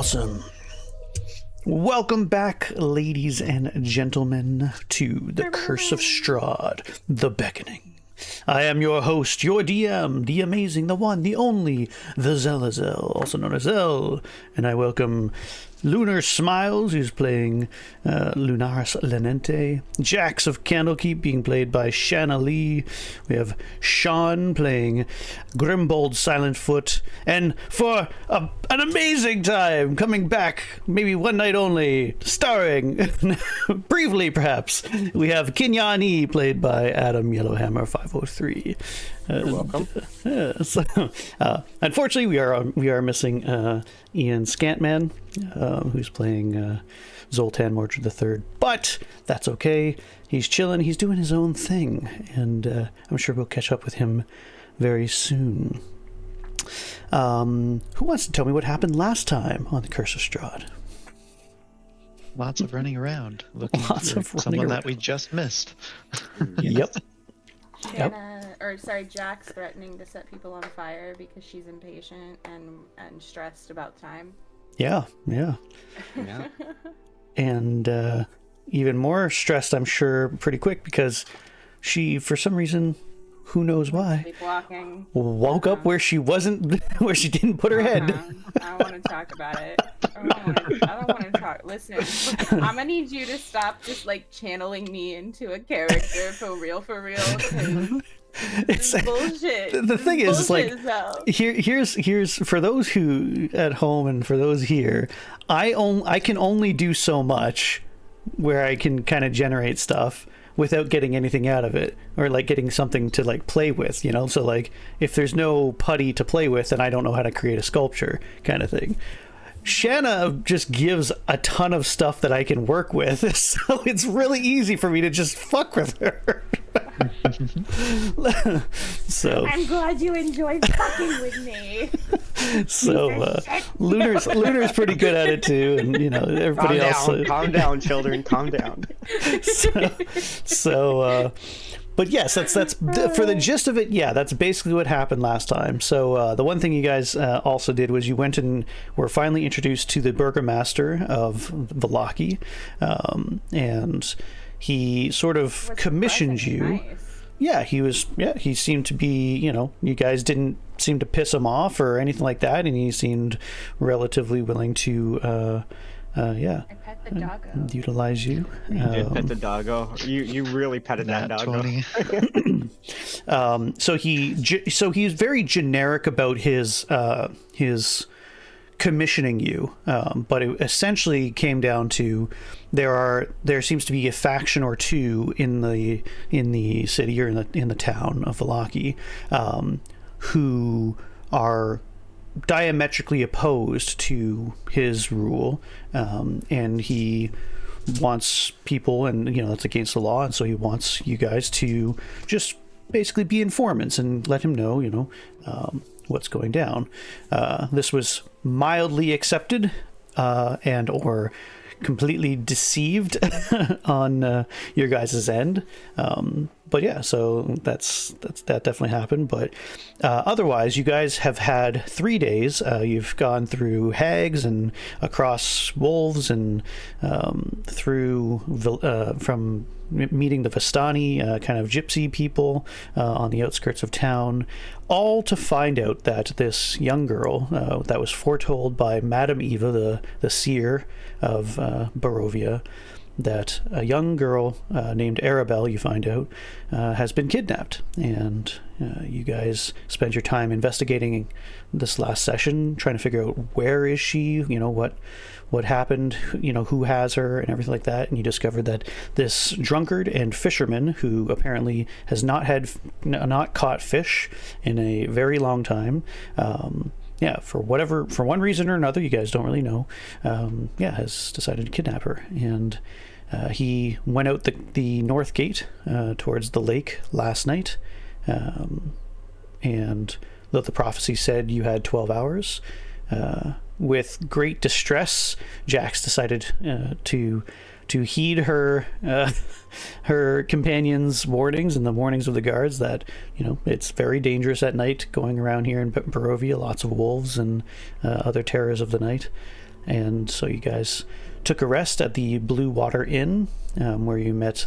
Awesome. Welcome back, ladies and gentlemen, to the Curse of Strahd, the Beckoning. I am your host, your DM, the amazing, the one, the only, the Zelazel, also known as Zell, and I welcome Lunar Smiles, who's playing Lunaris Lanente. Jax of Candlekeep being played by Shanna Lee. We have Sean playing Grimbald Silentfoot. And for an amazing time, coming back, maybe one night only, starring, briefly perhaps, we have Kinyani played by Adam Yellowhammer 503. You're welcome. Unfortunately, we are missing Ian Scantman, who's playing Zoltan Mordred III, but that's okay. He's chilling. He's doing his own thing, and I'm sure we'll catch up with him very soon. Who wants to tell me what happened last time on the Curse of Strahd? Lots of running around, looking for someone that we just missed. Yep. Jax threatening to set people on fire because she's impatient and stressed about time. Yeah. And even more stressed, I'm sure, pretty quick because she, for some reason, who knows why, woke up where she wasn't, where she didn't put her head. I don't want to talk about it. I don't want to talk. Listen, I'm gonna need you to stop just like channeling me into a character for real. It's bullshit. The thing is, like, here's for those who at home and for those here, I can only do so much where I can kind of generate stuff without getting anything out of it, or like getting something to like play with, you know. So like if there's no putty to play with, then I don't know how to create a sculpture, kind of thing. Shanna just gives a ton of stuff that I can work with, so it's really easy for me to just fuck with her. So I'm glad you enjoyed fucking with me. So Lunar's pretty good at it too, and you know everybody else. Calm down, children. Calm down. But yes, that's for the gist of it. Yeah, that's basically what happened last time. So the one thing you guys also did was you went and were finally introduced to the burgomaster of Vallaki, and he sort of commissioned you. Nice. Yeah, he seemed to be, you know, you guys didn't seem to piss him off or anything like that, and he seemed relatively willing to I pet the doggo. Utilize you. You did pet the doggo. You really petted that doggo. So he's very generic about his commissioning you, but it essentially came down to there seems to be a faction or two in the city or in the town of Vallaki, who are diametrically opposed to his rule, and he wants people, and you know that's against the law, and so he wants you guys to just basically be informants and let him know, you know, what's going down. This was mildly accepted and or completely deceived on your guys' end, but yeah, so that definitely happened. But otherwise, you guys have had 3 days. You've gone through hags and across wolves and through from meeting the Vistani kind of gypsy people on the outskirts of town, all to find out that this young girl that was foretold by Madame Eva, the seer of Barovia, that a young girl named Arabelle, you find out, has been kidnapped. And you guys spend your time investigating this last session, trying to figure out where is she, you know, what happened, you know, who has her and everything like that. And you discovered that this drunkard and fisherman, who apparently has not caught fish in a very long time, for one reason or another, you guys don't really know, has decided to kidnap her. And he went out the north gate towards the lake last night, and though the prophecy said you had 12 hours, with great distress, Jax decided to heed her companions' warnings and the warnings of the guards that, you know, it's very dangerous at night going around here in Barovia, lots of wolves and other terrors of the night. and so you guys took a rest at the Blue Water Inn, where you met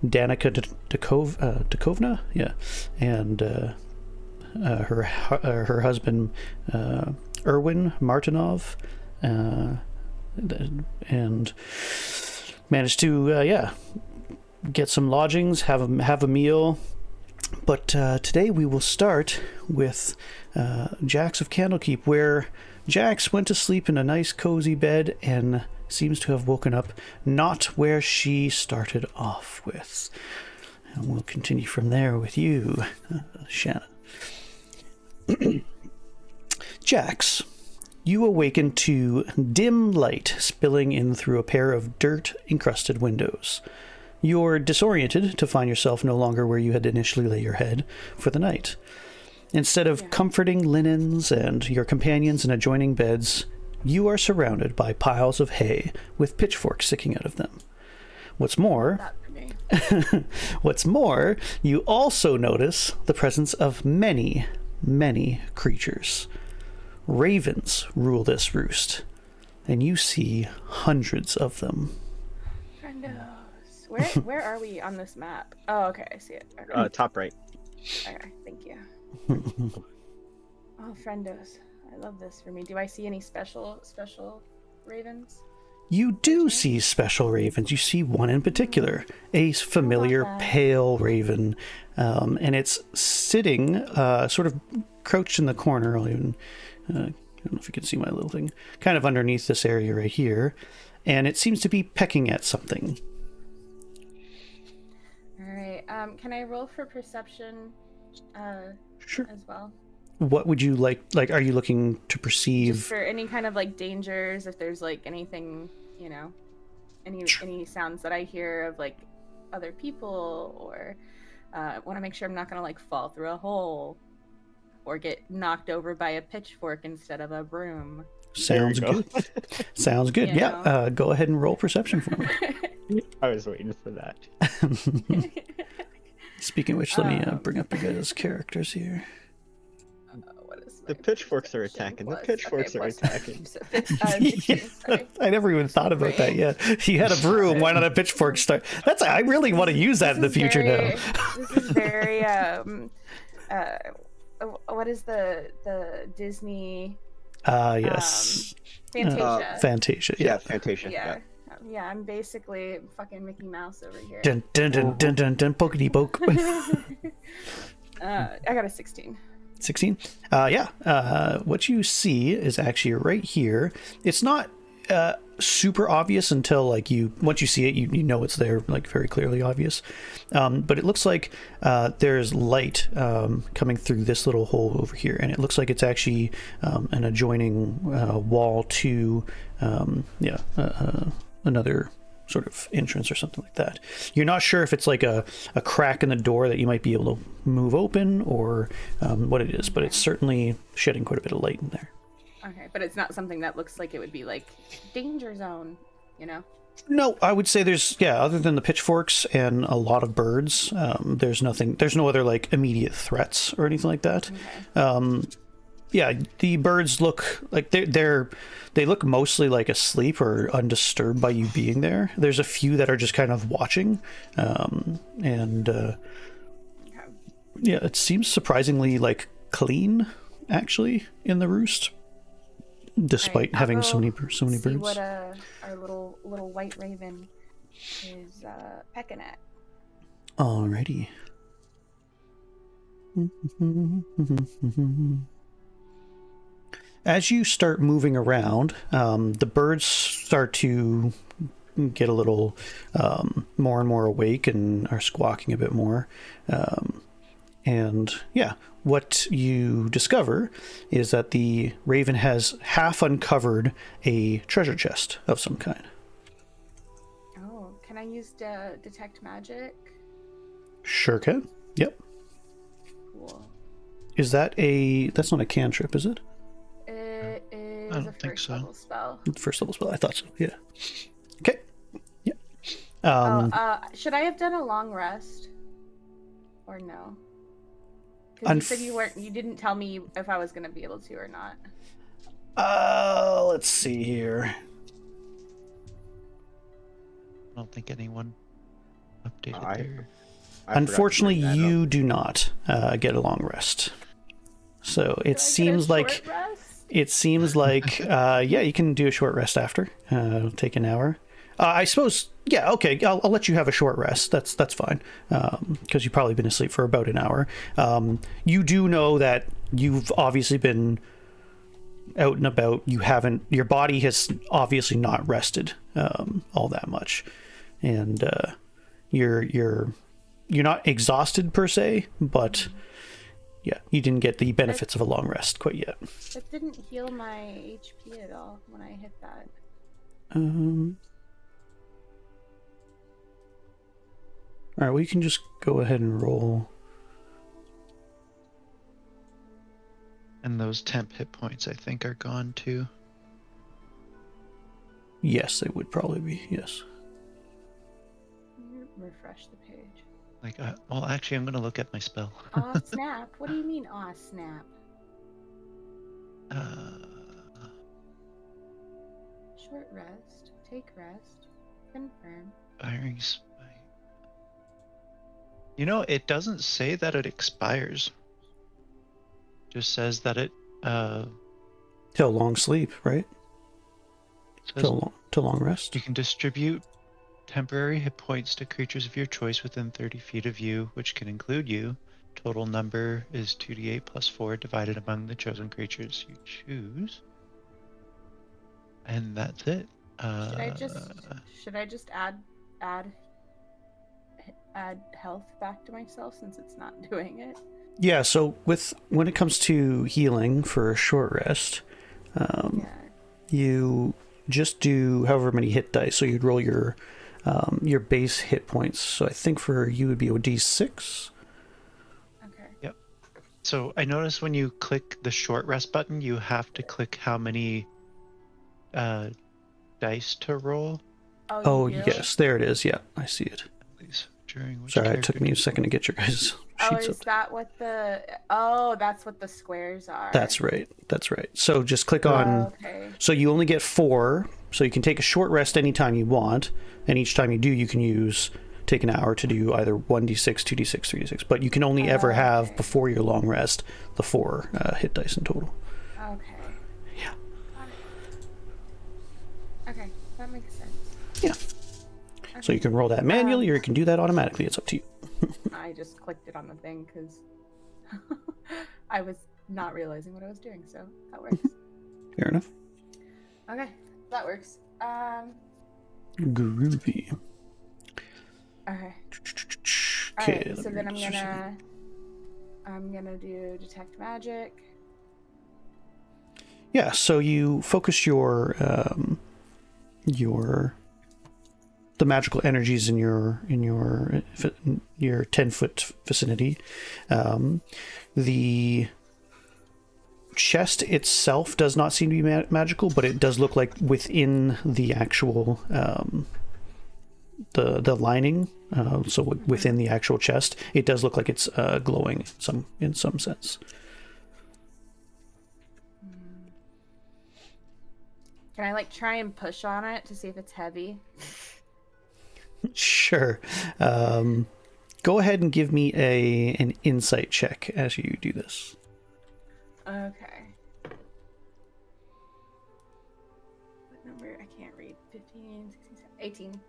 Danica Dakovna, and her husband Erwin Martinov, and managed to get some lodgings, have a meal. But today we will start with Jax of Candlekeep, where Jax went to sleep in a nice cozy bed and seems to have woken up not where she started off with. And we'll continue from there with you, Shannon. Jax, you awaken to dim light spilling in through a pair of dirt-encrusted windows. You're disoriented to find yourself no longer where you had initially lay your head for the night. Instead of comforting linens and your companions in adjoining beds, you are surrounded by piles of hay with pitchforks sticking out of them. What's more, you also notice the presence of many, many creatures. Ravens rule this roost, and you see hundreds of them. Where are we on this map? Oh, okay, I see it. Okay. Top right. Okay, thank you. Oh, friendos. I love this for me. Do I see any special ravens? You do see special ravens. You see one in particular, a familiar pale raven, and it's sitting sort of crouched in the corner. I don't know if you can see my little thing, kind of underneath this area right here, and it seems to be pecking at something. All right. Can I roll for perception? Sure. As well. What would you like? Like, are you looking to perceive? Just for any kind of like dangers, if there's like anything, you know, any sounds that I hear of like other people, or want to make sure I'm not gonna like fall through a hole or get knocked over by a pitchfork instead of a broom. Sounds good. Sounds good. Yeah. Go ahead and roll perception for me. I was waiting for that. Speaking of which, let me bring up you guys' characters here. What is the pitchforks are attacking. The pitchforks are attacking. 16, sorry. I never even thought about that yet. You had a broom. Why not a pitchfork start? I really want to use that in the future now. This is very what is the Disney? Yes. Fantasia. Fantasia. Yeah. Fantasia. Yeah, I'm basically fucking Mickey Mouse over here. Dun dun dun dun dun dun pokety poke. I got a 16. 16? What you see is actually right here. It's not super obvious until once you see it, you know it's there, like very clearly obvious. But it looks like there's light coming through this little hole over here, and it looks like it's actually an adjoining wall to another sort of entrance or something like that. You're not sure if it's like a crack in the door that you might be able to move open, or what it is, but it's certainly shedding quite a bit of light in there. Okay, but it's not something that looks like it would be like danger zone, you know? No, I would say other than the pitchforks and a lot of birds, there's no other like immediate threats or anything like that. Okay. The birds look like they look mostly like asleep or undisturbed by you being there. There's a few that are just kind of watching, it seems surprisingly like clean actually in the roost, despite having so many birds. What our little white raven is pecking at. Alrighty. As you start moving around, the birds start to get a little more and more awake and are squawking a bit more. What you discover is that the raven has half uncovered a treasure chest of some kind. Oh, can I use detect magic? Sure can. Yep. Cool. Is that that's not a cantrip, is it? It is I don't think so. level spell. First level spell, I thought so, yeah. Okay. Yeah. Should I have done a long rest? Or no? Because you said you didn't tell me if I was going to be able to or not. Let's see here. I don't think anyone updated their... Unfortunately, you do not get a long rest. So it seems like yeah, you can do a short rest after. It'll take an hour. I suppose. Yeah, okay. I'll let you have a short rest. That's fine. Because you've probably been asleep for about an hour. You do know that you've obviously been out and about. Your body has obviously not rested all that much, and you're not exhausted per se, but yeah, you didn't get the benefits of a long rest quite yet. It didn't heal my HP at all when I hit that. All right, well, you can just go ahead and roll. And those temp hit points, I think, are gone too. Yes, they would probably be, yes. Refresh the page. Like, well, actually, I'm going to look at my spell. Aw, snap. What do you mean, aw, snap? Short rest. Take rest. Confirm. Firing spike. You know, it doesn't say that it expires. Just says that it, Till long sleep, right? Till long rest. You can distribute temporary hit points to creatures of your choice within 30 feet of you, which can include you. Total number is 2d8 plus 4 divided among the chosen creatures you choose. And that's it. Should I just add health back to myself since it's not doing it? Yeah, so when it comes to healing for a short rest, you just do however many hit dice. So you'd roll your base hit points. So I think for you would be a d6. Okay. Yep. So I noticed when you click the short rest button, you have to click how many dice to roll. Oh yes, there it is. Yeah, I see it. Sorry, it took me a second to get your guys' sheets up. That what that's what the squares are. That's right. So just click on... Okay. So you only get 4, so you can take a short rest anytime you want, and each time you do, you can take an hour to do either 1d6, 2d6, 3d6, but you can only ever have, before your long rest, the 4 hit dice in total. Okay. Yeah. Okay, that makes sense. Yeah. Okay. So you can roll that manually, or you can do that automatically. It's up to you. I just clicked it on the thing because I was not realizing what I was doing, so that works. Fair enough. Okay, that works. Groovy. Okay. Okay. Alright, so then I'm gonna do detect magic. Yeah, so you focus your the magical energies in your 10-foot vicinity. The chest itself does not seem to be magical, but it does look like within the actual the lining, so within the actual chest, it does look like it's glowing in some sense. Can I try and push on it to see if it's heavy? Sure. Go ahead and give me an insight check as you do this. Okay. What number? I can't read. 15, 16, 18.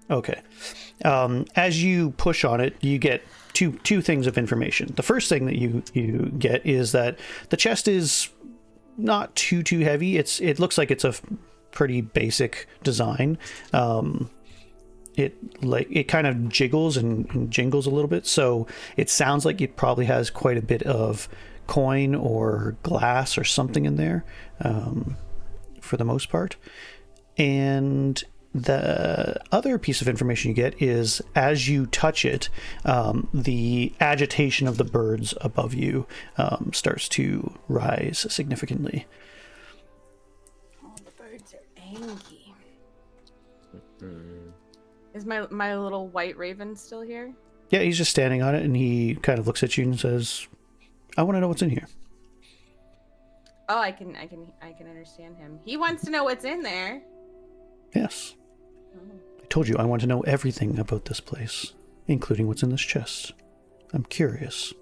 Okay. As you push on it, you get two things of information. The first thing that you get is that the chest is not too heavy. It looks like it's a pretty basic design. It kind of jiggles and jingles a little bit, so it sounds like it probably has quite a bit of coin or glass or something in there, for the most part. And the other piece of information you get is, as you touch it, the agitation of the birds above you starts to rise significantly. Oh, the birds are angry. Is my little white raven still here? Yeah, he's just standing on it, and he kind of looks at you and says, "I want to know what's in here." Oh, I can understand him. He wants to know what's in there. Yes. Oh. I told you I want to know everything about this place, including what's in this chest. I'm curious.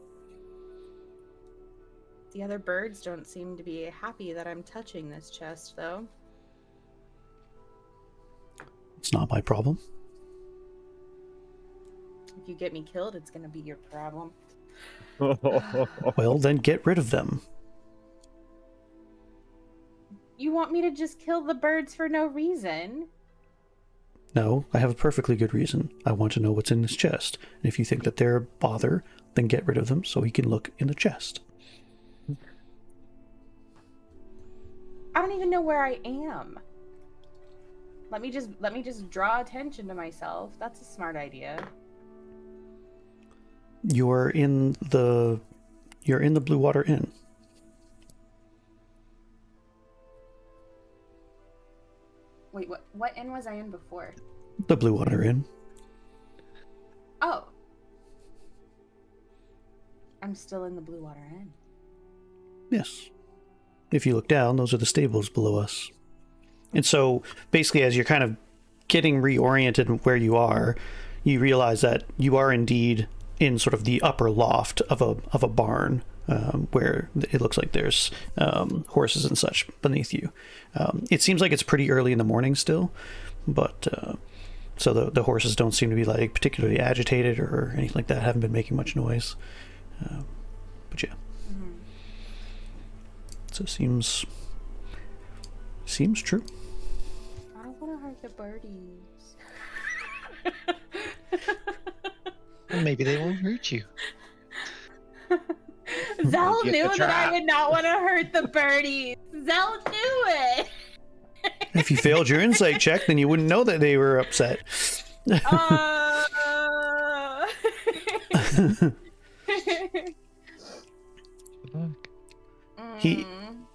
The other birds don't seem to be happy that I'm touching this chest, though. It's not my problem. If you get me killed, it's gonna be your problem. Well, then get rid of them. You want me to just kill the birds for no reason? No, I have a perfectly good reason. I want to know what's in this chest. And if you think that they're a bother, then get rid of them so he can look in the chest. I don't even know where I am. Let me just draw attention to myself. That's a smart idea. You're in the Blue Water Inn. Wait, what inn was I in before? The Blue Water Inn. Oh. I'm still in the Blue Water Inn. Yes. If you look down, those are the stables below us. And so, basically, as you're kind of getting reoriented where you are, you realize that you are indeed in sort of the upper loft of a barn, where it looks like there's horses and such beneath you. It seems like it's pretty early in the morning still, but so the horses don't seem to be like particularly agitated or anything like that. Haven't been making much noise, but yeah. Mm-hmm. So seems true. I don't want to hurt the birdies. Well, maybe they won't hurt you. Zell Get the knew that I trap. would not want to hurt the birdies. Zell knew it. If you failed your insight check, then you wouldn't know that they were upset. Good luck.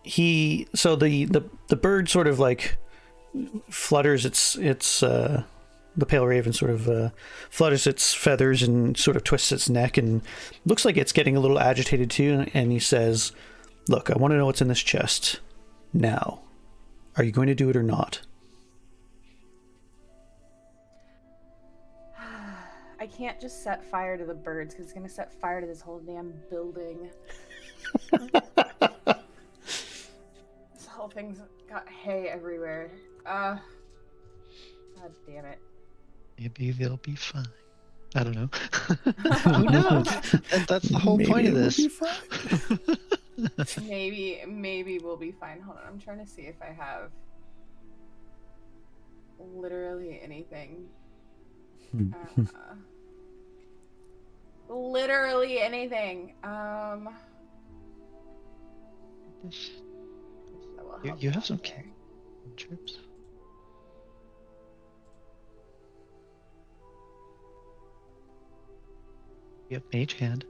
He so the bird sort of like flutters its the pale raven sort of flutters its feathers and sort of twists its neck and looks like it's getting a little agitated too, and he says, "Look, I want to know what's in this chest now. Are you going to do it or not?" I can't just set fire to the birds because it's going to set fire to this whole damn building. This whole thing's got hay everywhere. God damn it. Maybe they'll be fine. I don't know. Who knows? That's the whole point of Maybe it will this. be fine. Maybe we'll be fine. Hold on, I'm trying to see if I have literally anything. Literally anything. That will help You me have some out there. trips. You have mage hand.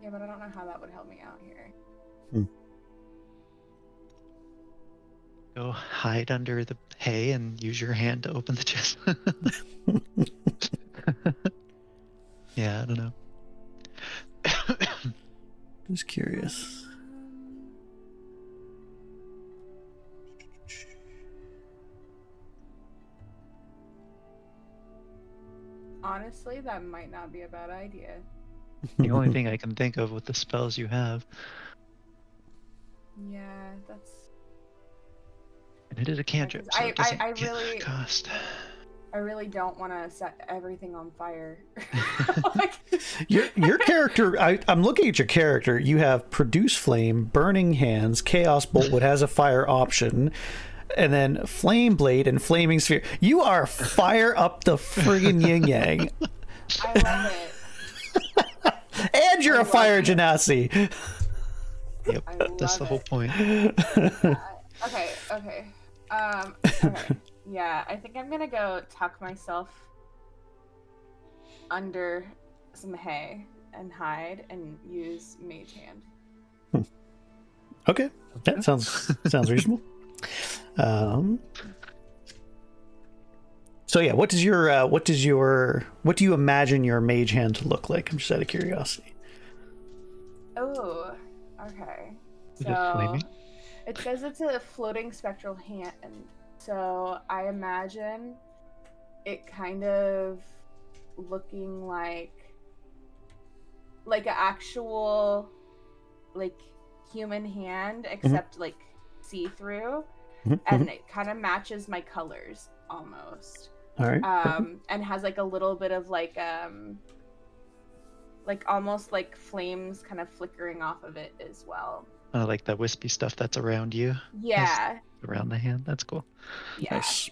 Yeah, but I don't know how that would help me out here. Go hide under the hay and use your hand to open the chest. Yeah, I don't know. Just curious. Honestly, that might not be a bad idea. The only thing I can think of with the spells you have. Yeah, that's. And it is a cantrip, because so it doesn't I get really- cost. I really don't want to set everything on fire. Your character, I'm looking at your character. You have produce flame, burning hands, chaos boltwood has a fire option, and then flame blade and flaming sphere. You are fire up the friggin' yin yang, I love it. and you're a fire genasi. Yep, I that's the love whole it. point. Okay. Okay. Yeah, I think I'm gonna go tuck myself under some hay and hide and use mage hand. Okay, that sounds reasonable. So yeah, what do you imagine your mage hand to look like? I'm just out of curiosity. Oh, okay. Is it flaming? It says it's a floating spectral hand, so I imagine it kind of looking like an actual like human hand, except like see-through, and it kind of matches my colors almost. All right. And has like a little bit of like almost like flames kind of flickering off of it as well. Like the wispy stuff that's around you. Yeah. Around the hand. That's cool. Yeah. Nice.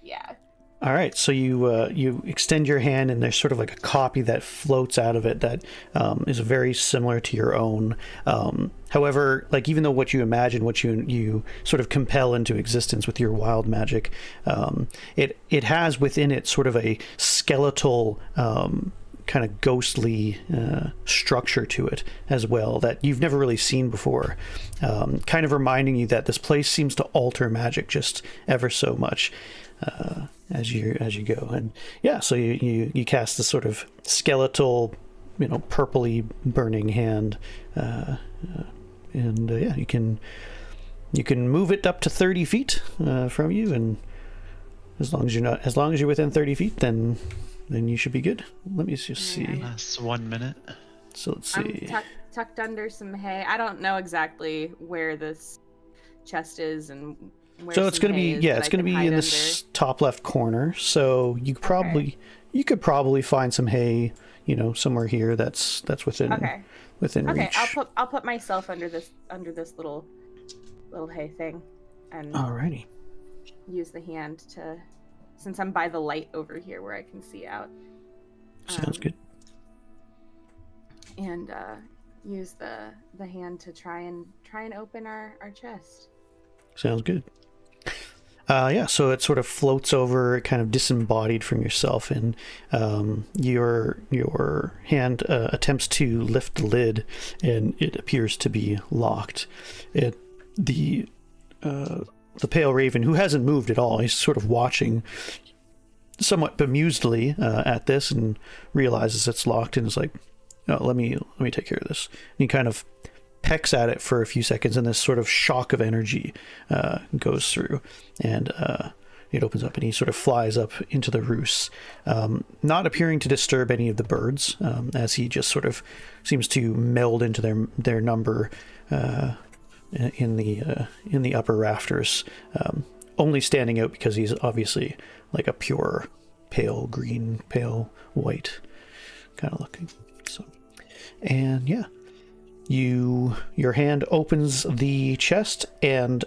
Yeah. All right, so you extend your hand, and there's sort of like a copy that floats out of it that is very similar to your own. However, like even though what you imagine, what you sort of compel into existence with your wild magic, it has within it sort of a skeletal kind of ghostly structure to it as well that you've never really seen before, kind of reminding you that this place seems to alter magic just ever so much. As you go, and yeah, so you cast this sort of skeletal, purpley burning hand, and yeah, you can move it up to 30 feet from you, and as long as you're within 30 feet, then you should be good. Let me just see. Lasts 1 minute. So let's see. I'm tucked under some hay. I don't know exactly where this chest is and. So it's going to be it's going to be in this top left corner. So you could probably find some hay, somewhere here that's within within reach. Okay, I'll put myself under this little hay thing, and alrighty. Use the hand to, since I'm by the light over here where I can see out. Sounds good. And use the hand to try and open our chest. Sounds good. Yeah, so it sort of floats over, kind of disembodied from yourself, and your hand attempts to lift the lid, and it appears to be locked. The pale raven, who hasn't moved at all, he's sort of watching somewhat bemusedly at this, and realizes it's locked, and is like, "Oh, let me take care of this." And he kind of pecks at it for a few seconds, and this sort of shock of energy goes through, and it opens up, and he sort of flies up into the roost, not appearing to disturb any of the birds, as he just sort of seems to meld into their number in the upper rafters, only standing out because he's obviously like a pure pale green, pale white kind of looking. So, and yeah. Your hand opens the chest, and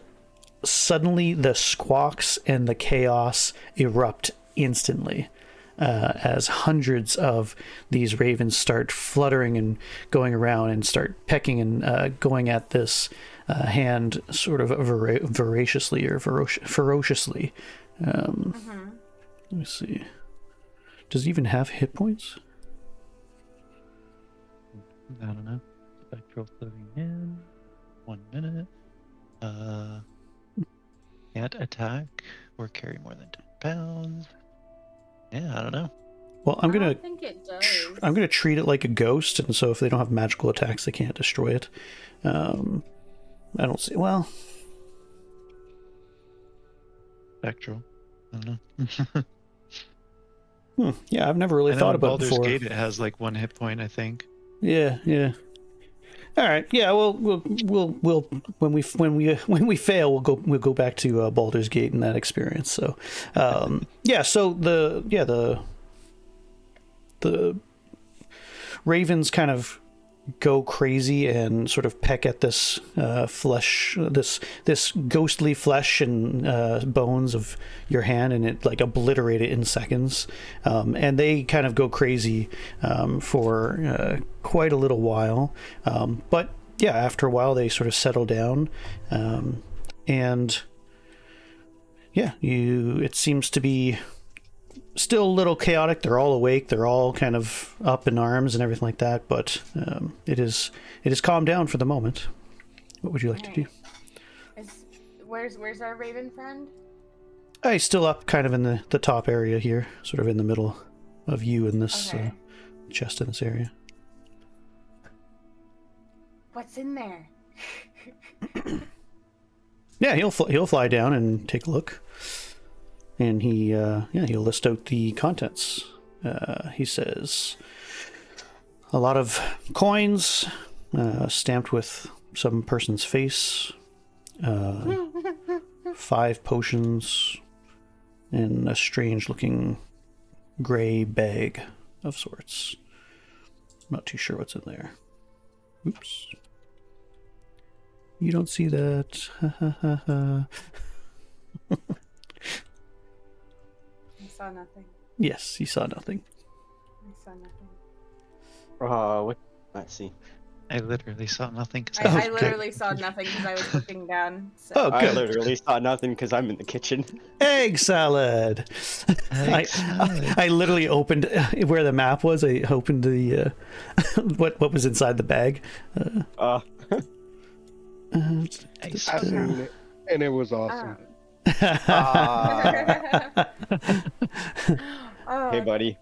suddenly the squawks and the chaos erupt instantly as hundreds of these ravens start fluttering and going around and start pecking and going at this hand sort of voraciously or ferociously. Let me see. Does it even have hit points? I don't know. Spectral floating in. 1 minute. Can't attack or carry more than 10 pounds. Yeah, I don't know. Well, I don't think it does. I'm gonna treat it like a ghost, and so if they don't have magical attacks, they can't destroy it. I don't see. Well, Spectral. I don't know. Yeah, I've never really thought about Baldur's before. Gate, it has like 1 hit point, I think. Yeah. All right. Yeah. Well, we'll when we fail, we'll go back to Baldur's Gate and that experience. So, yeah. So the ravens kind of go crazy and sort of peck at this flesh, this ghostly flesh and bones of your hand, and it like obliterate it in seconds. And they kind of go crazy for quite a little while, but yeah, after a while they sort of settle down, and yeah, it seems to be still a little chaotic. They're all awake. They're all kind of up in arms and everything like that. But it is calmed down for the moment. What would you like to do? Where's our raven friend? He's still up, kind of in the top area here, sort of in the middle of you in this chest in this area. What's in there? Yeah, he'll fly down and take a look, and he'll list out the contents. He says a lot of coins, stamped with some person's face, 5 potions, and a strange-looking gray bag of sorts. I'm not too sure what's in there. Oops. You don't see that. I saw nothing. Yes, you saw nothing. I saw nothing. What? Let's see. I literally saw nothing. I literally saw nothing because I was looking down. So. Oh, I good. literally saw nothing because I'm in the kitchen. Egg salad. I literally opened where the map was. I opened the what was inside the bag. I've seen it, and it was awesome. Hey, buddy.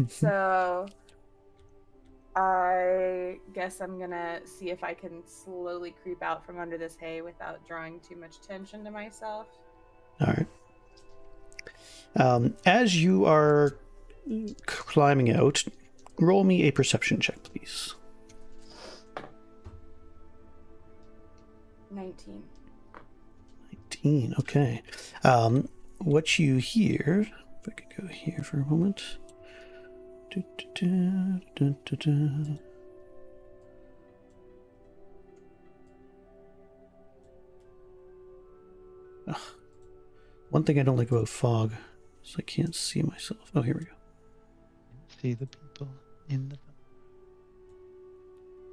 So I guess I'm gonna see if I can slowly creep out from under this hay without drawing too much attention to myself. All right. As you are climbing out, roll me a perception check, please. 19. 19. Okay. What you hear? If I could go here for a moment. Ugh. One thing I don't like about fog is I can't see myself. Oh, here we go. See the people in the.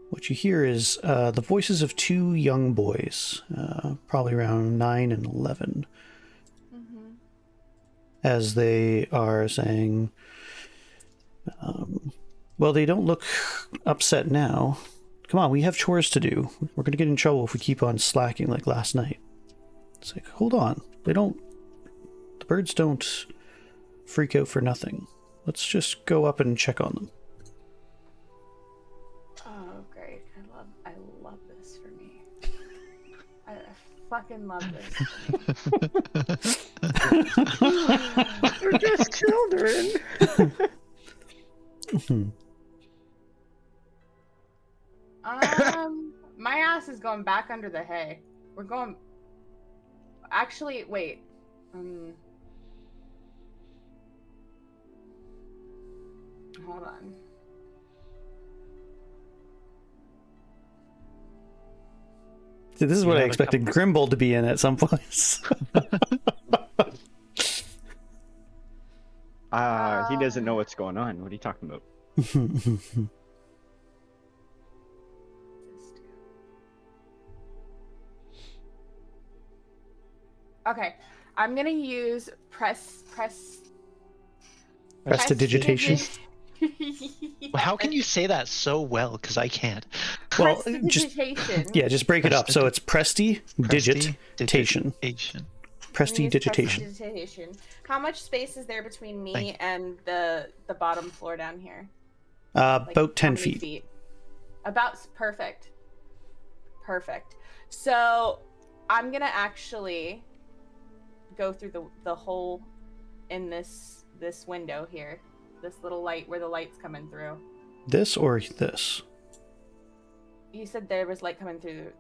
What you hear is the voices of 2 young boys, probably around 9 and 11, as they are saying, well, they don't look upset now. Come on, we have chores to do. We're going to get in trouble if we keep on slacking like last night. It's like, hold on. The birds don't freak out for nothing. Let's just go up and check on them. Oh, great. I love this for me. I fucking love this. They're just children. My ass is going back under the hay. We're going. Actually, wait. Hold on. See, this is what I expected Grimbald to be in at some points. He doesn't know what's going on. What are you talking about? Okay, I'm gonna use prestidigitation. How can you say that so well? Because I can't. Well, just break it up. So it's prestidigitation. Prestidigitation. How much space is there between me and the bottom floor down here? About 10 feet. About perfect. So I'm gonna actually go through the hole in this window here, this little light where the light's coming through. This or this? You said there was light coming through.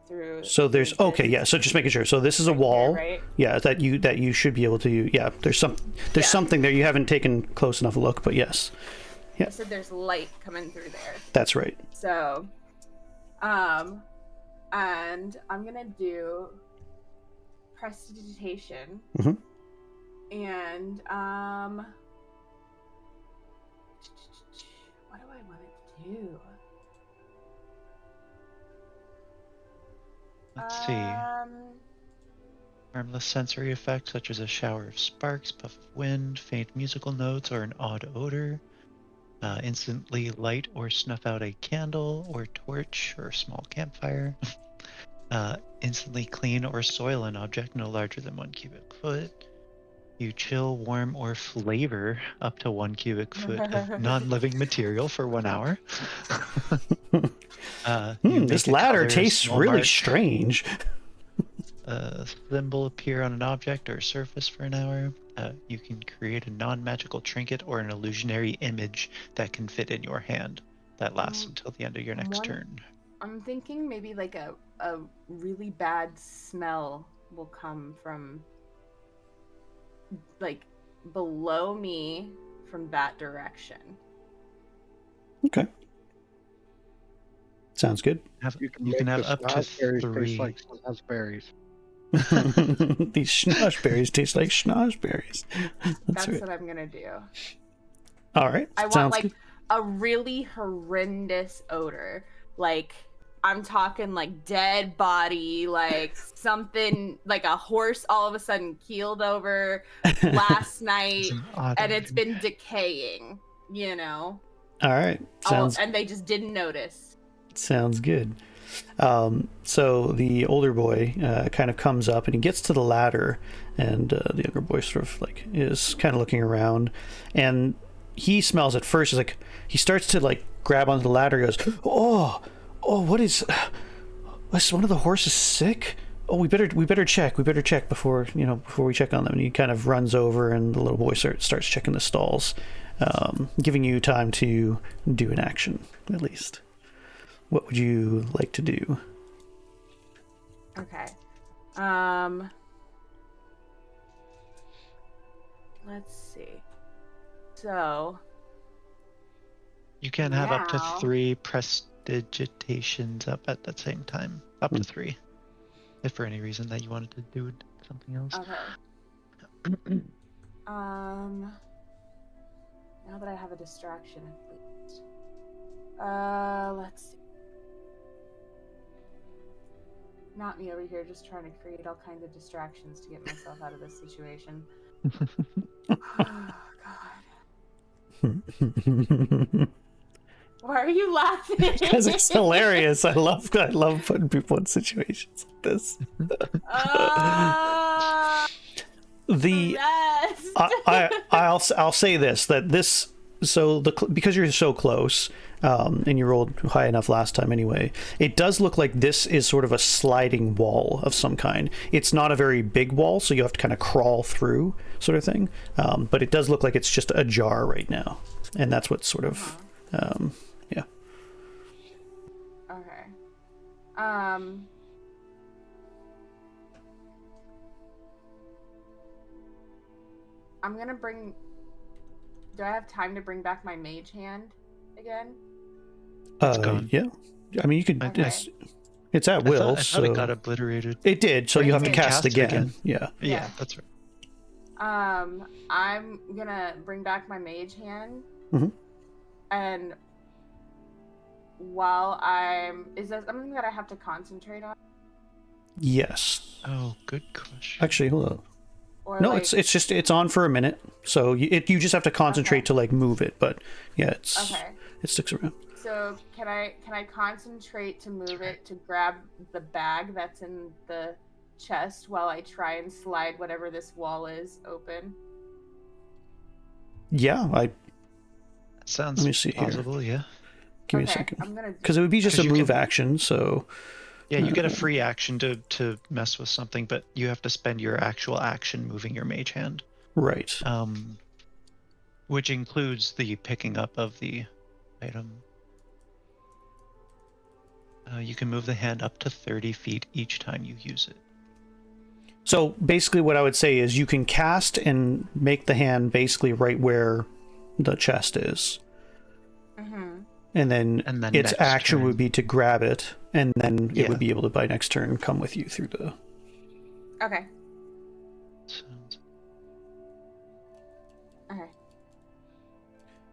So there's so just making sure. So this is a wall, there, right? Yeah, that you should be able to. Yeah, there's something there. You haven't taken close enough a look, but yes. Yeah. You said there's light coming through there. That's right. So, and I'm gonna do prestidigitation. Mm-hmm. And what do I want to do? Let's see. Harmless sensory effects such as a shower of sparks, puff of wind, faint musical notes, or an odd odor. Instantly light or snuff out a candle or torch or small campfire. Instantly clean or soil an object no larger than 1 cubic foot. You chill, warm, or flavor up to 1 cubic foot of non-living material for 1 hour. You make This a ladder color, tastes small really mark, strange. a symbol appear on an object or surface for an hour. You can create a non-magical trinket or an illusionary image that can fit in your hand. That lasts until the end of your next turn. I'm thinking maybe like a really bad smell will come from like below me from that direction. Okay. Sounds good. You can have up to schnozberries 3. taste like schnozberries. These schnozberries taste like schnozberries. That's right. what I'm gonna do. All right. I want Sounds like good. a really horrendous odor. Like I'm talking like dead body, like something like a horse all of a sudden keeled over last night and it's been decaying, you know. All right. And they just didn't notice. Sounds good. So the older boy kind of comes up and he gets to the ladder, and the younger boy sort of like is kind of looking around, and he smells at first. He's like, he starts to like grab onto the ladder. He goes, oh, what is one of the horses sick? Oh, we better check before we check on them. And he kind of runs over, and the little boy starts checking the stalls, giving you time to do an action at least. What would you like to do? Okay. Let's see. So you can have up to 3 prestidigitations up at the same time. Up to 3. If for any reason that you wanted to do something else. Okay. Now that I have a distraction at least. Let's see. Not me over here just trying to create all kinds of distractions to get myself out of this situation. Oh, God. Why are you laughing? Because it's hilarious. I love putting people in situations like this. I'll say this, that this, so because you're so close, and you rolled high enough last time anyway, it does look like this is sort of a sliding wall of some kind. It's not a very big wall, so you have to kind of crawl through, sort of thing. But it does look like it's just ajar right now, and that's what sort of, yeah. Okay. I'm gonna bring. Do I have time to bring back my mage hand again? It's gone. Yeah. I mean, you could. Okay. It's at will. I thought it got obliterated. It did. So you have to cast again. Yeah. Yeah, that's right. I'm gonna bring back my mage hand, and while is that something that I have to concentrate on? Yes. Oh, good question. Actually, hold on. Or No, like, it's on for a minute, so you just have to concentrate to like move it. But yeah, it sticks around. So can I concentrate to move it to grab the bag that's in the chest while I try and slide whatever this wall is open? Yeah, Sounds let me see possible, here. yeah. Give me a second. Because it would be just a move action, so. Yeah, you get a free action to mess with something, but you have to spend your actual action moving your mage hand. Right. Which includes the picking up of the item. You can move the hand up to 30 feet each time you use it. So basically what I would say is you can cast and make the hand basically right where the chest is. And then its action would be to grab it, and then it would be able to, by next turn, come with you through the... Okay. Okay.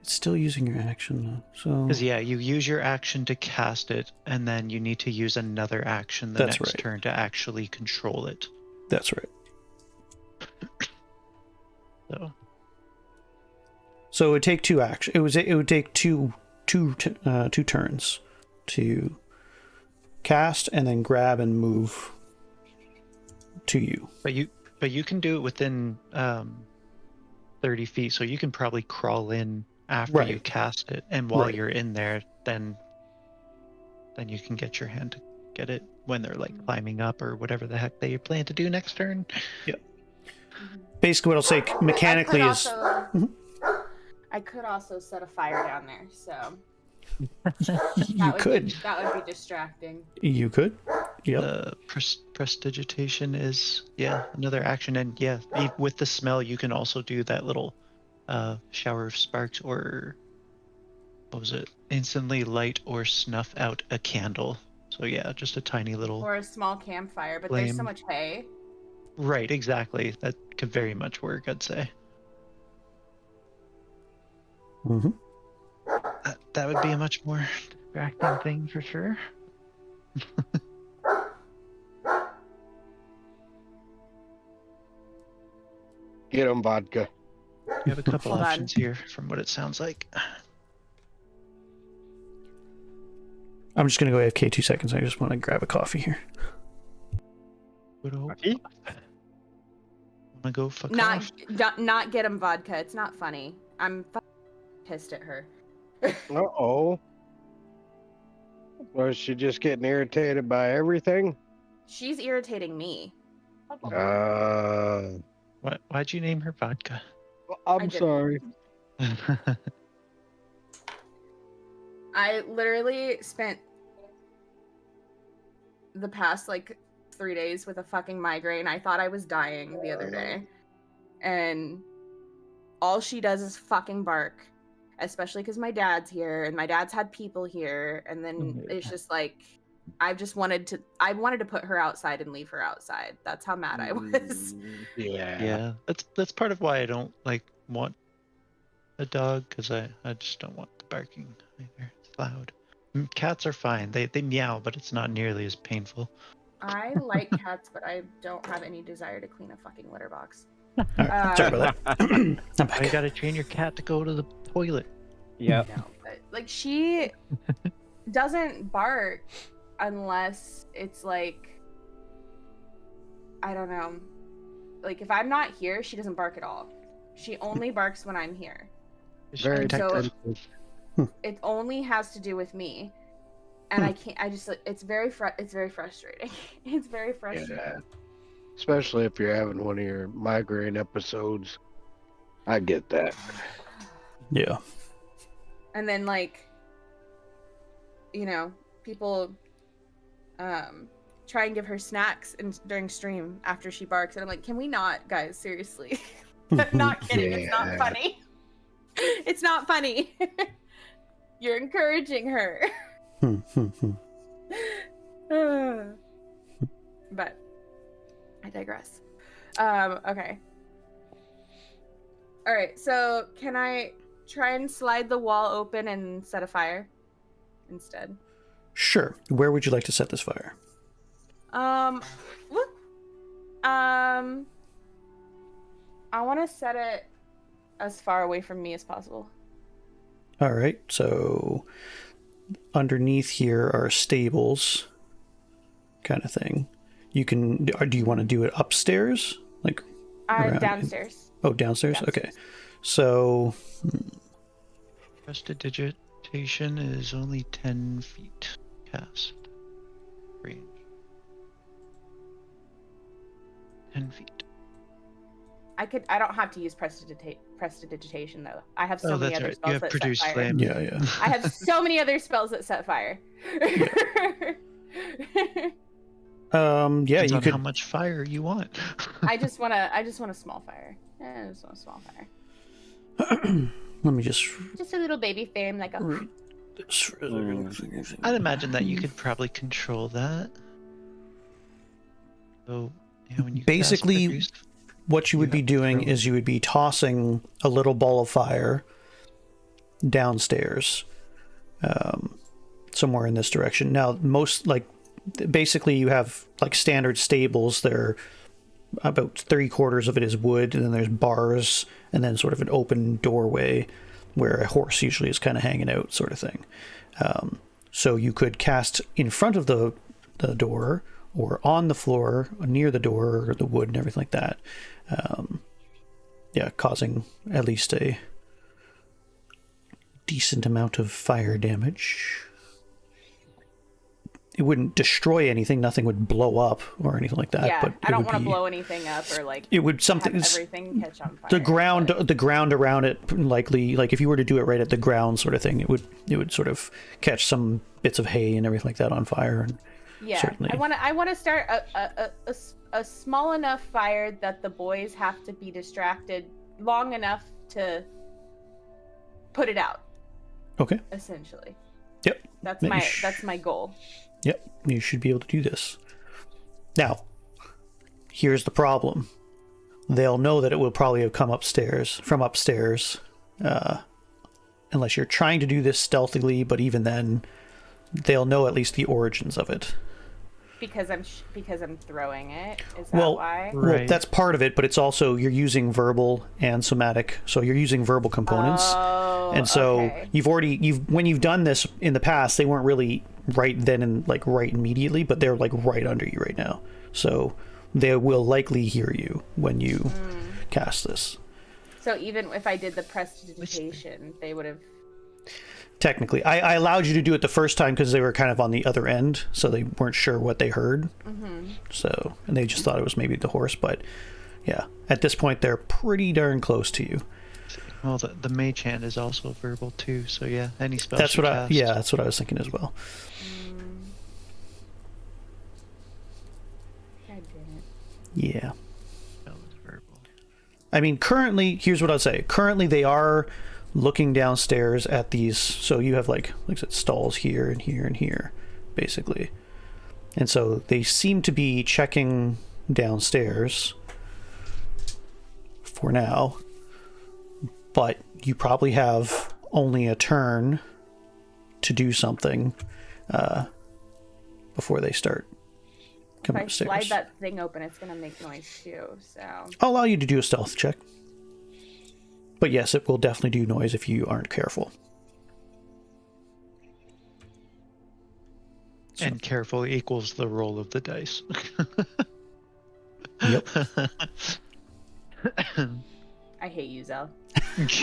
It's still using your action, though, so... Because, yeah, you use your action to cast it, and then you need to use another action the next turn to actually control it. That's right. So it would take 2 actions. It would take two turns to cast and then grab and move to you. But you can do it within 30 feet, so you can probably crawl in after you Right. cast it, and while Right. you're in there, then you can get your hand to get it when they're like climbing up or whatever the heck they plan to do next turn. Basically, what I'll say mechanically is I could also set a fire down there, so you could. That would be distracting. You could. Yep. The prestidigitation is another action, and with the smell you can also do that little shower of sparks, or what was it? Instantly light or snuff out a candle. So just a tiny little Or a small campfire, but flame. there's so much hay. Right, exactly. That could very much work, I'd say. Mm-hmm. That would be a much more distracting thing for sure. Get him vodka. You have a couple Hold on. options here from what it sounds like. I'm just gonna go AFK 2 seconds. I just want to grab a coffee here. Good old Coffee? Wanna go fuck off? Not get him vodka. It's not funny. I'm pissed at her. Uh-oh. Was she just getting irritated by everything? She's irritating me. Why'd you name her vodka? I I'm didn't. sorry. I literally spent the past 3 days with a fucking migraine. I thought I was dying the other day. And all she does is fucking bark. Especially because my dad's here and my dad's had people here. And then it's just I wanted to put her outside and leave her outside. That's how mad I was. Yeah. That's part of why I don't want a dog, because I just don't want the barking either. It's loud. Cats are fine. They meow, but it's not nearly as painful. I like cats, but I don't have any desire to clean a fucking litter box. Sorry about that. I'm back. You gotta train your cat to go to the toilet. Yep. No, but she doesn't bark unless it's I don't know. If I'm not here, she doesn't bark at all. She only barks when I'm here. Very And so defensive. it only has to do with me. And I can't. I just. It's very frustrating. It's very frustrating. Yeah. Especially if you're having one of your migraine episodes. I get that. Yeah. And then people try and give her snacks during stream after she barks, and I'm like, can we not, guys? Seriously. I'm not kidding. It's not Yeah. funny. It's not funny. You're encouraging her. But I digress. Okay. All right. So can I try and slide the wall open and set a fire instead? Sure. Where would you like to set this fire? I want to set it as far away from me as possible. All right. So underneath here are stables, kind of thing. You can. Do you want to do it upstairs, around- Downstairs. Oh, downstairs. Okay. So Prestidigitation is only 10 feet cast range. 10 feet. I don't have to use prestidigitation though. I have so many that's other right. spells You have that produce set fire. flame. yeah. I have so many other spells that set fire. Yeah. Depends You on could. how much fire you want. I just want a small fire. I just want a small fire. Let me just. Just a little baby flame, like a. I'd imagine that you could probably control that. So, when you cast Basically, produce- What you would be have to doing throw- is you would be tossing a little ball of fire downstairs, somewhere in this direction. Now, basically you have standard stables. They're about 3/4 of it is wood, and then there's bars, and then sort of an open doorway where a horse usually is kind of hanging out, sort of thing. So you could cast in front of the door, or on the floor near the door, or the wood and everything like that. yeah, causing at least a decent amount of fire damage. It wouldn't destroy anything. Nothing would blow up or anything like that. Yeah, but I don't want to blow anything up or like. It would something. Have everything catch on fire. The ground around it, likely, like if you were to do it right at the ground, sort of thing, it would sort of catch some bits of hay and everything like that on fire. And yeah, certainly, I want to start a small enough fire that the boys have to be distracted long enough to put it out. Okay. Essentially. Yep. That's my goal. Yep, you should be able to do this. Now, here's the problem. They'll know that it will probably have come from upstairs, unless you're trying to do this stealthily, but even then, they'll know at least the origins of it. Because I'm throwing it. Is that why? Well, that's part of it, but it's also you're using verbal and somatic, so you're using verbal components. Oh, and so okay. when you've done this in the past, they weren't really right then and like right immediately, but they're like right under you right now. So they will likely hear you when you cast this. So even if I did the prestidigitation, they would have. Technically, I allowed you to do it the first time because they were kind of on the other end, so they weren't sure what they heard. Mm-hmm. So, and they just thought it was maybe the horse, but yeah, at this point they're pretty darn close to you. Well, the mage hand is also verbal too, so yeah, any spell. That's what that's what I was thinking as well. God damn it. Yeah. That was verbal. I mean, currently, here's what I'd say. Currently, they are looking downstairs at these, so you have like I said, stalls here and here and here, basically. And so they seem to be checking downstairs for now, but you probably have only a turn to do something before they start coming upstairs. If I slide that thing open, it's gonna make noise too, so I'll allow you to do a stealth check. But yes, it will definitely do noise if you aren't careful. And careful equals the roll of the dice. Yep. I hate you, Zell. It's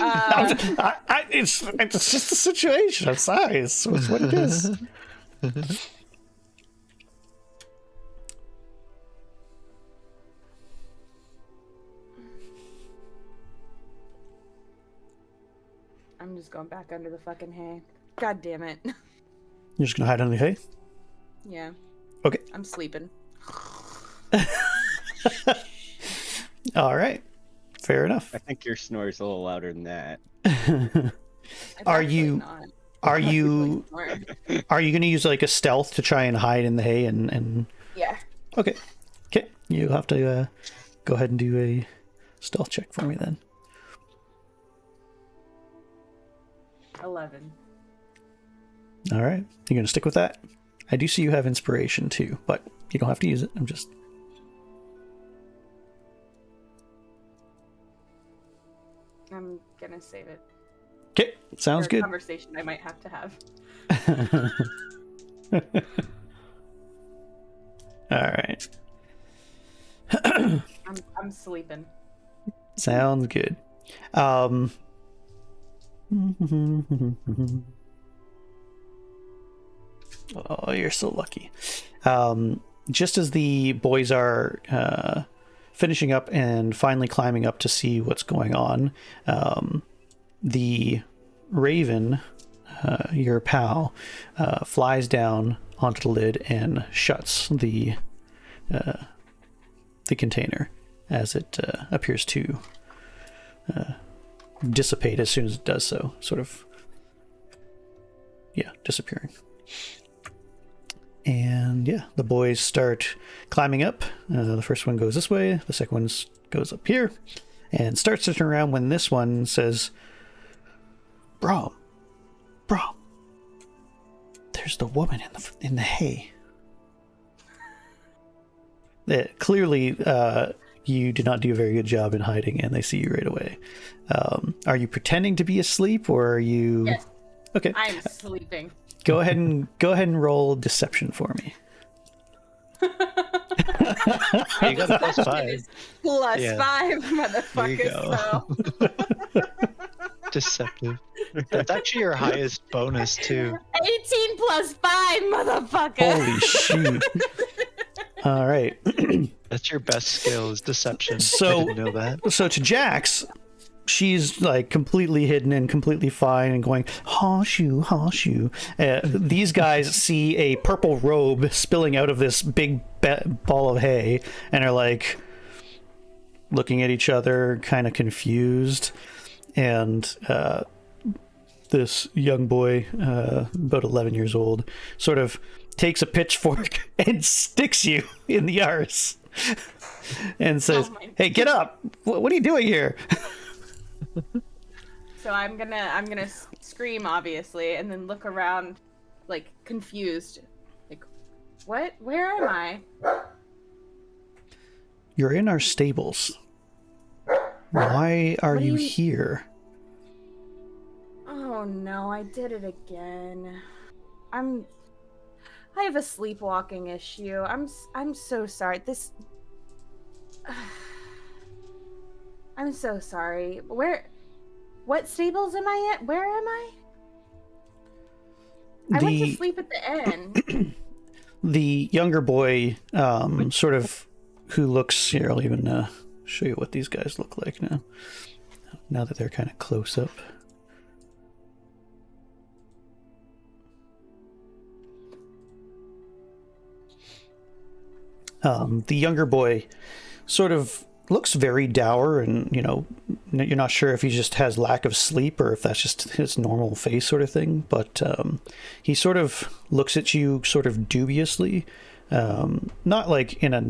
just a situation. I'm sorry. It's what it is. I'm just going back under the fucking hay. God damn it. You're just gonna hide under the hay? Yeah. Okay. I'm sleeping. All right. Fair enough. I think your snore's a little louder than that. Are you gonna use like a stealth to try and hide in the hay and Yeah. Okay. You have to go ahead and do a stealth check for me then. 11. All right. You're gonna stick with that? I do see you have inspiration too, but you don't have to use it. I'm gonna save it. Okay, sounds For a good. Conversation I might have to have. All right. I'm sleeping. Sounds good. Oh, you're so lucky. Just as the boys are finishing up and finally climbing up to see what's going on, the raven, your pal, flies down onto the lid and shuts the container as it appears to dissipate as soon as it does so, sort of, disappearing. And the boys start climbing up. The first one goes this way, the second one goes up here, and starts to turn around when this one says, Bro, there's the woman in the hay. Clearly, you did not do a very good job in hiding, and they see you right away. Are you pretending to be asleep, or are you? Yes. Okay. I'm sleeping. Go ahead and roll deception for me. You got a plus Perception 5. is plus Yeah. 5, There you motherfuckers. go. So Deceptive. That's actually your highest bonus too. 18 plus 5, motherfucker. Holy shoot. All right. That's your best skill is deception. So- I didn't know that. So to Jax, she's like completely hidden and completely fine and going, "Hawshoe, hawshoe." These guys see a purple robe spilling out of this big ball of hay and are like looking at each other, kind of confused. And this young boy, about 11 years old, sort of takes a pitchfork and sticks you in the arse and says, Oh my- "Hey, get up! What are you doing here?" So I'm gonna scream, obviously, and then look around, like, confused. Like, what? Where am I? You're in our stables. Why are What do you you- here? Oh no, I did it again. I have a sleepwalking issue. I'm so sorry. I'm so sorry. What stables am I at? Where am I? I went to sleep at the inn. The younger boy, sort of, who looks here. I'll even show you what these guys look like now. Now that they're kind of close up. The younger boy sort of looks very dour, and you're not sure if he just has lack of sleep or if that's just his normal face sort of thing, but he sort of looks at you sort of dubiously, not like in a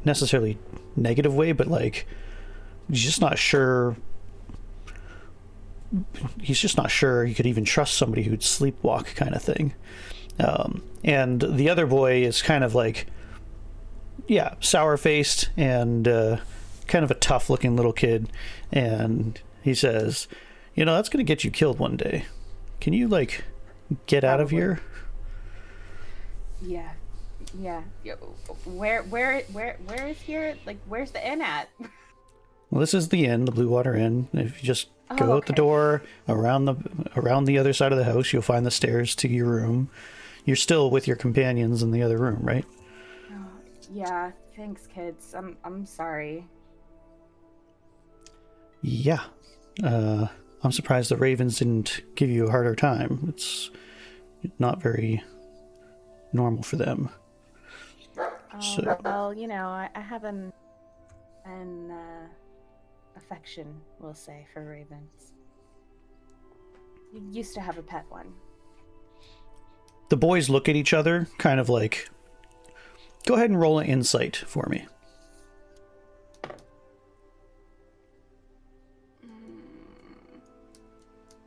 necessarily negative way, but like he's just not sure he could even trust somebody who'd sleepwalk, kind of thing. And the other boy is kind of like, yeah, sour-faced and kind of a tough-looking little kid, and he says, that's going to get you killed one day. Can you, like, get out of here? Yeah. Where is here? Like, where's the inn at? Well, this is the inn, the Blue Water Inn. If you just go out the okay. door, around the other side of the house, you'll find the stairs to your room. You're still with your companions in the other room, right? Yeah, thanks, kids. I'm sorry. Yeah. I'm surprised the Ravens didn't give you a harder time. It's not very normal for them. So- Well, I have an affection, we'll say, for ravens. You used to have a pet one. The boys look at each other, kind of like, go ahead and roll an insight for me.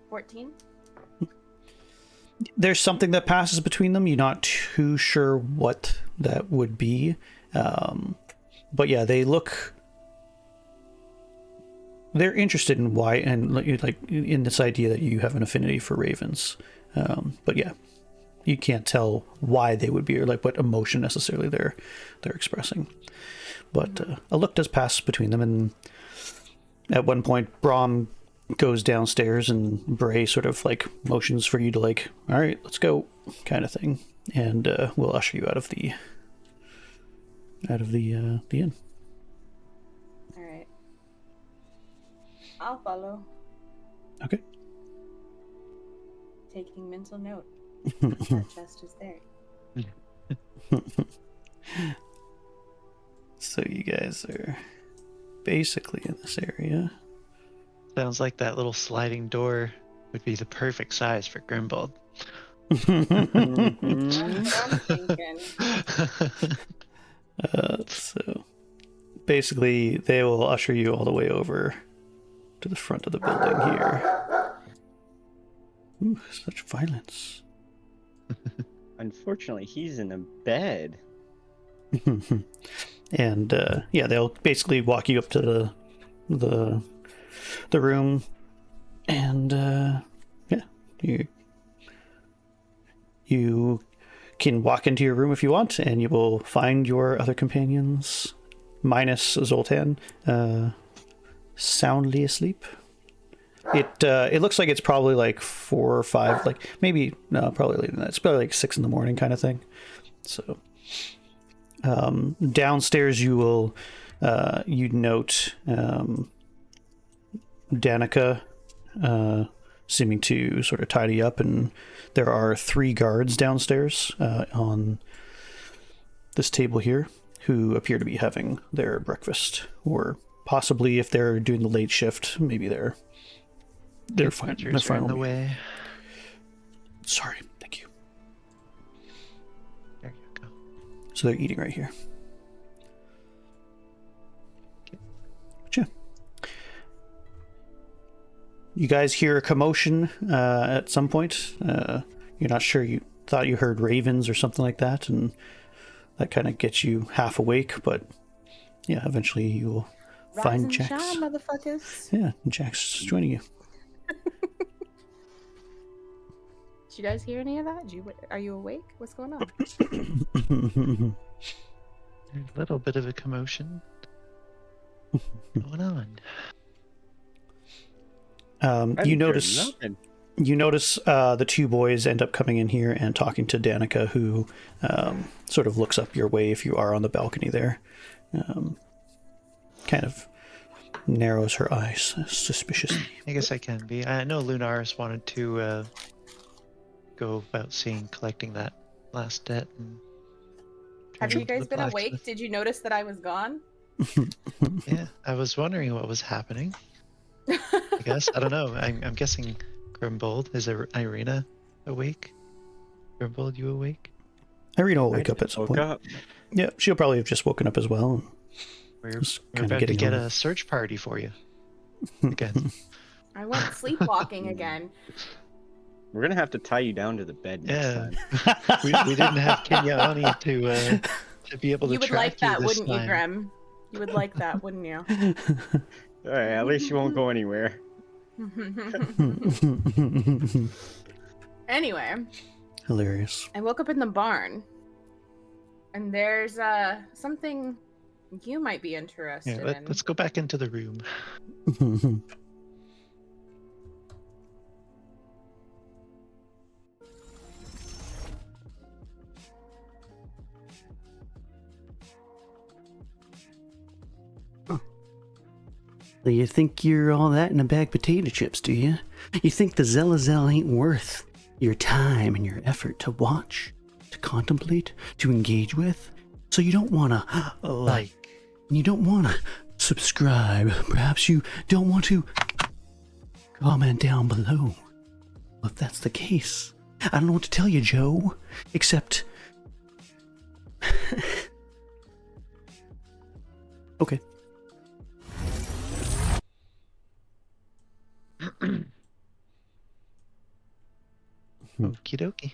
14? There's something that passes between them. You're not too sure what that would be. But yeah, they're interested in why, and like in this idea that you have an affinity for ravens. But yeah, you can't tell why they would be, or like what emotion necessarily they're expressing. But a look does pass between them, and at one point Brahm goes downstairs and Bray sort of like motions for you to like, all right, let's go, kind of thing, and we'll usher you out of the inn. All right. I'll follow. Okay. Taking mental note. That chest is there. So you guys are basically in this area. Sounds like that little sliding door would be the perfect size for Grimbald. That's what I'm thinking. So basically they will usher you all the way over to the front of the building here. Ooh, such violence. Unfortunately, he's in a bed. And yeah, they'll basically walk you up to the room, and yeah, you can walk into your room if you want, and you will find your other companions, minus Zoltan, soundly asleep. It looks like it's probably like 4 or 5, like maybe no, probably later than that. It's probably like 6 in the morning kind of thing. So downstairs you will you'd note Danica seeming to sort of tidy up, and there are 3 guards downstairs on this table here who appear to be having their breakfast, or possibly if they're doing the late shift, maybe they're fine. They're fine in the with me. way. Sorry, thank you. There you go. So they're eating right here. Gotcha. You guys hear a commotion at some point. You're not sure. You thought you heard ravens or something like that, and that kind of gets you half awake. But yeah, eventually you will find Rise and Jax. shine, motherfuckers. Yeah, Jax is joining you. Did you guys hear any of that? Are you awake? What's going on? There's a little bit of a commotion going on. You notice the 2 boys end up coming in here and talking to Danica, who sort of looks up your way if you are on the balcony there. Kind of narrows her eyes suspiciously. I guess I can be. I know Lunaris wanted to go about collecting that last debt. And Have you guys the been awake? blacksmith. Did you notice that I was gone? Yeah, I was wondering what was happening. I guess I don't know. I'm guessing Grimbald. Is Irina awake? Grimbald, you awake? Irina will wake up at some Woke point. up. Yeah, she'll probably have just woken up as well. We're Just we're kinda about to getting get on. a search party for you again. I went sleepwalking again. We're gonna have to tie you down to the bed next Yeah. time. we didn't have Kenyani to be able to You would track like that, this wouldn't you, time. Grim? You would like that, wouldn't you? All right, at least you won't go anywhere. Anyway, Hilarious. I woke up in the barn, and there's something you might be interested Yeah, in. let's go back into the room. You think you're all that in a bag of potato chips, do you? You think the Zelazel ain't worth your time and your effort to watch, to contemplate, to engage with? So you don't want to like, and you don't want to subscribe. Perhaps you don't want to comment down below. Well, if that's the case, I don't know what to tell you, Joe, except... Okay. Okie dokie.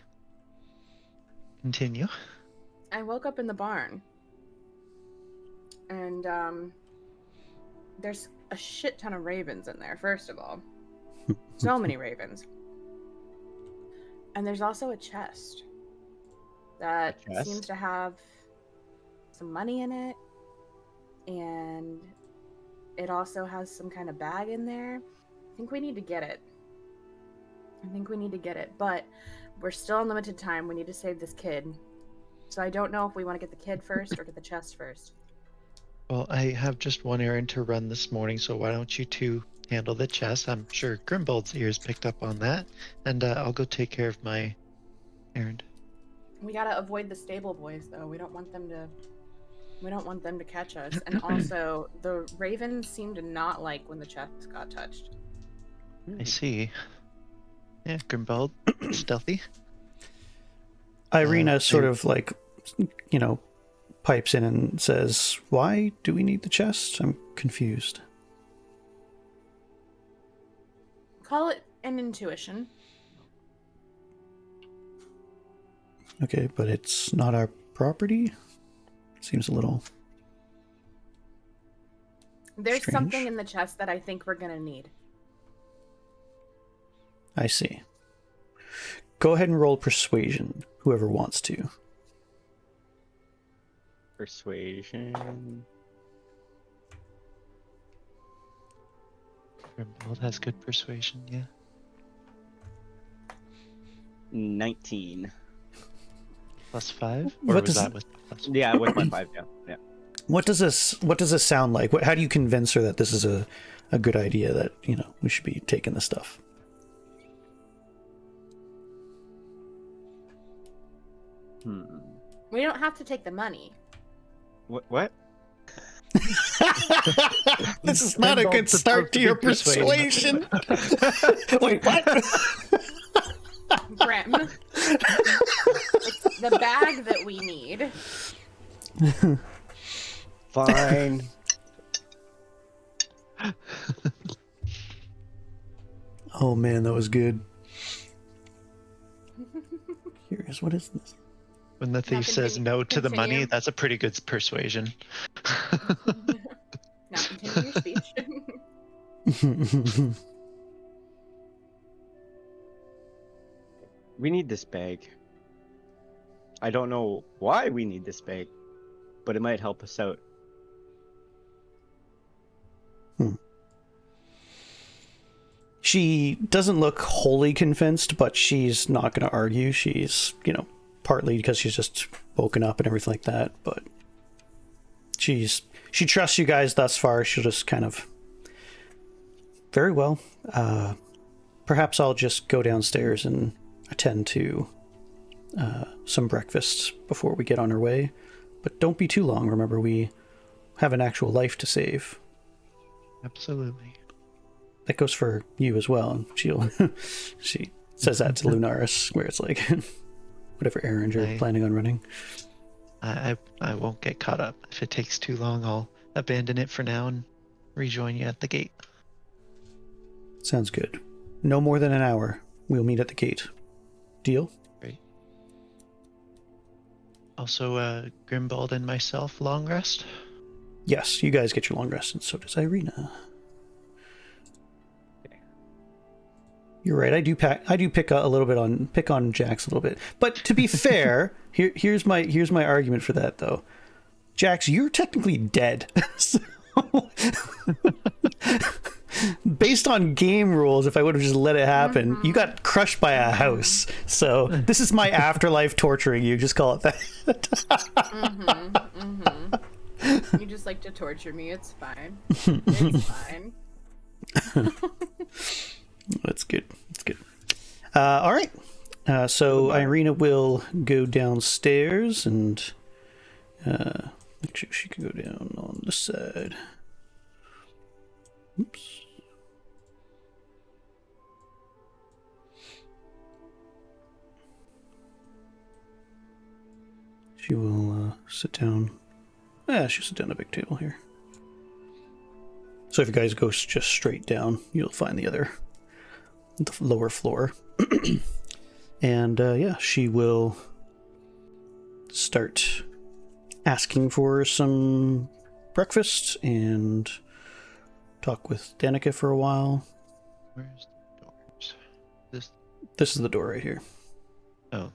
Continue. I woke up in the barn, and there's a shit ton of ravens in there, first of all. So many ravens. And there's also a chest that chest? seems to have some money in it, and it also has some kind of bag in there. I think we need to get it. But we're still on limited time. We need to save this kid. So I don't know if we want to get the kid first or get the chest first. Well, I have just one errand to run this morning, so why don't you two handle the chest? I'm sure Grimbald's ears picked up on that, and I'll go take care of my errand. We gotta avoid the stable boys, though. We don't want them to catch us. And also, the ravens seem to not like when the chest got touched. I see. Yeah, Grimbald, stealthy. Irina sort of like, pipes in and says, "Why do we need the chest? I'm confused." Call it an intuition. Okay, but it's not our property? Seems a little... There's Strange. something in the chest that I think we're gonna need. I see. Go ahead and roll persuasion. whoever wants to. Persuasion. Grimbald has good persuasion, yeah. 19. +5? Or What was does- that with +1? Yeah, with my 5, yeah. What does this sound like? How do you convince her that this is a good idea, that, you know, we should be taking this stuff? We don't have to take the money. What? This is not a good start to your persuasion. Wait, what? Grim. It's the bag that we need. Fine. Oh man, that was good. Curious, what is this? When the thief says no to the money, that's a pretty good persuasion. Now continue your speech. We need this bag. I don't know why we need this bag, but it might help us out. She doesn't look wholly convinced, but she's not going to argue. She's, you know, partly because she's just woken up and everything like that, but she trusts you guys thus far. She'll just kind of, very well. Perhaps I'll just go downstairs and attend to some breakfast before we get on our way. But don't be too long. Remember, we have an actual life to save. Absolutely. That goes for you as well. And she says that to Lunaris, where it's like, whatever errand you're planning on running. I won't get caught up. If it takes too long, I'll abandon it for now and rejoin you at the gate. Sounds good. No more than an hour. We'll meet at the gate. Deal? Great. Also, Grimbald and myself, long rest? Yes, you guys get your long rest, and so does Irina. You're right. I do pick a little bit pick on Jax a little bit. But to be fair, here's my argument for that though. Jax, you're technically dead. So, based on game rules, if I would have just let it happen, you got crushed by a house. So this is my afterlife torturing you. Just call it that. You just like to torture me. It's fine. It's fine. That's good. That's good. All right. So Irina will go downstairs and make sure she can go down on the side. Oops. She will sit down. She'll sit down at a big table here. So if you guys go just straight down, you'll find the lower floor. And yeah, she will start asking for some breakfast and talk with Danica for a while. Where's the doors? This is the door right here. Oh.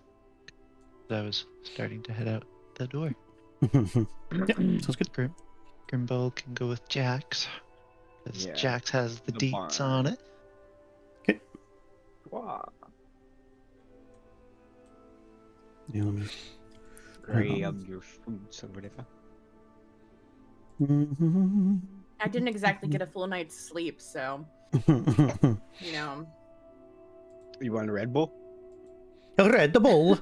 I was starting to head out the door. Yep, sounds good. Grimbald can go with Jax. Because Yeah, Jax has the deets barn. on it. Okay. Wow. Yeah, let me... Grab your foods or whatever. I didn't exactly get a full night's sleep, so you know. You want a Red Bull? Red Bull.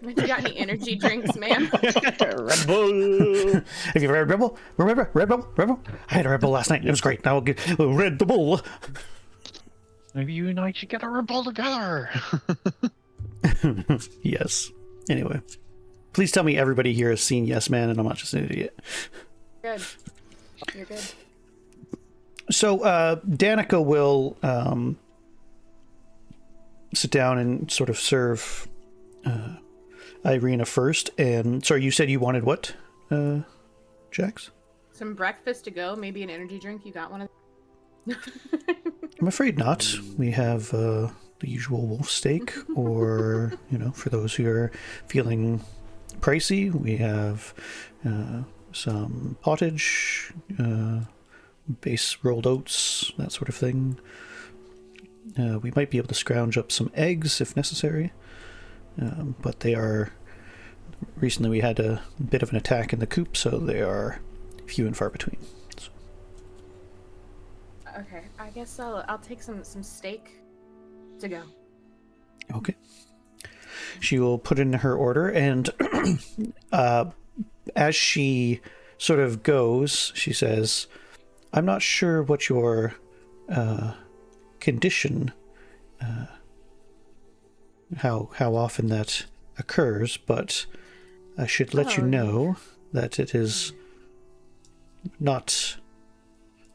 Have you got any energy drinks, man? Red Bull. Have you ever had Red Bull? Remember Red Bull? Red Bull? I had a Red Bull last night. It was great. Now I'll get Red Bull. Maybe you and I should get a Red Bull together. Yes. Anyway, please tell me everybody here has seen Yes Man and I'm not just an idiot. Good. You're good. So Danica will sit down and sort of serve Irina first. And sorry, you said you wanted what, Jax? Some breakfast to go, maybe an energy drink. You got one of I'm afraid not. We have the usual wolf steak, or for those who are feeling pricey, we have some pottage, base rolled oats, that sort of thing. We might be able to scrounge up some eggs if necessary, but they are... Recently we had a bit of an attack in the coop, so they are few and far between. So. Okay, I guess I'll take some steak to go. Okay. She will put in her order, and as she sort of goes, she says, "I'm not sure what your condition, how often that occurs, but I should let you know that it is not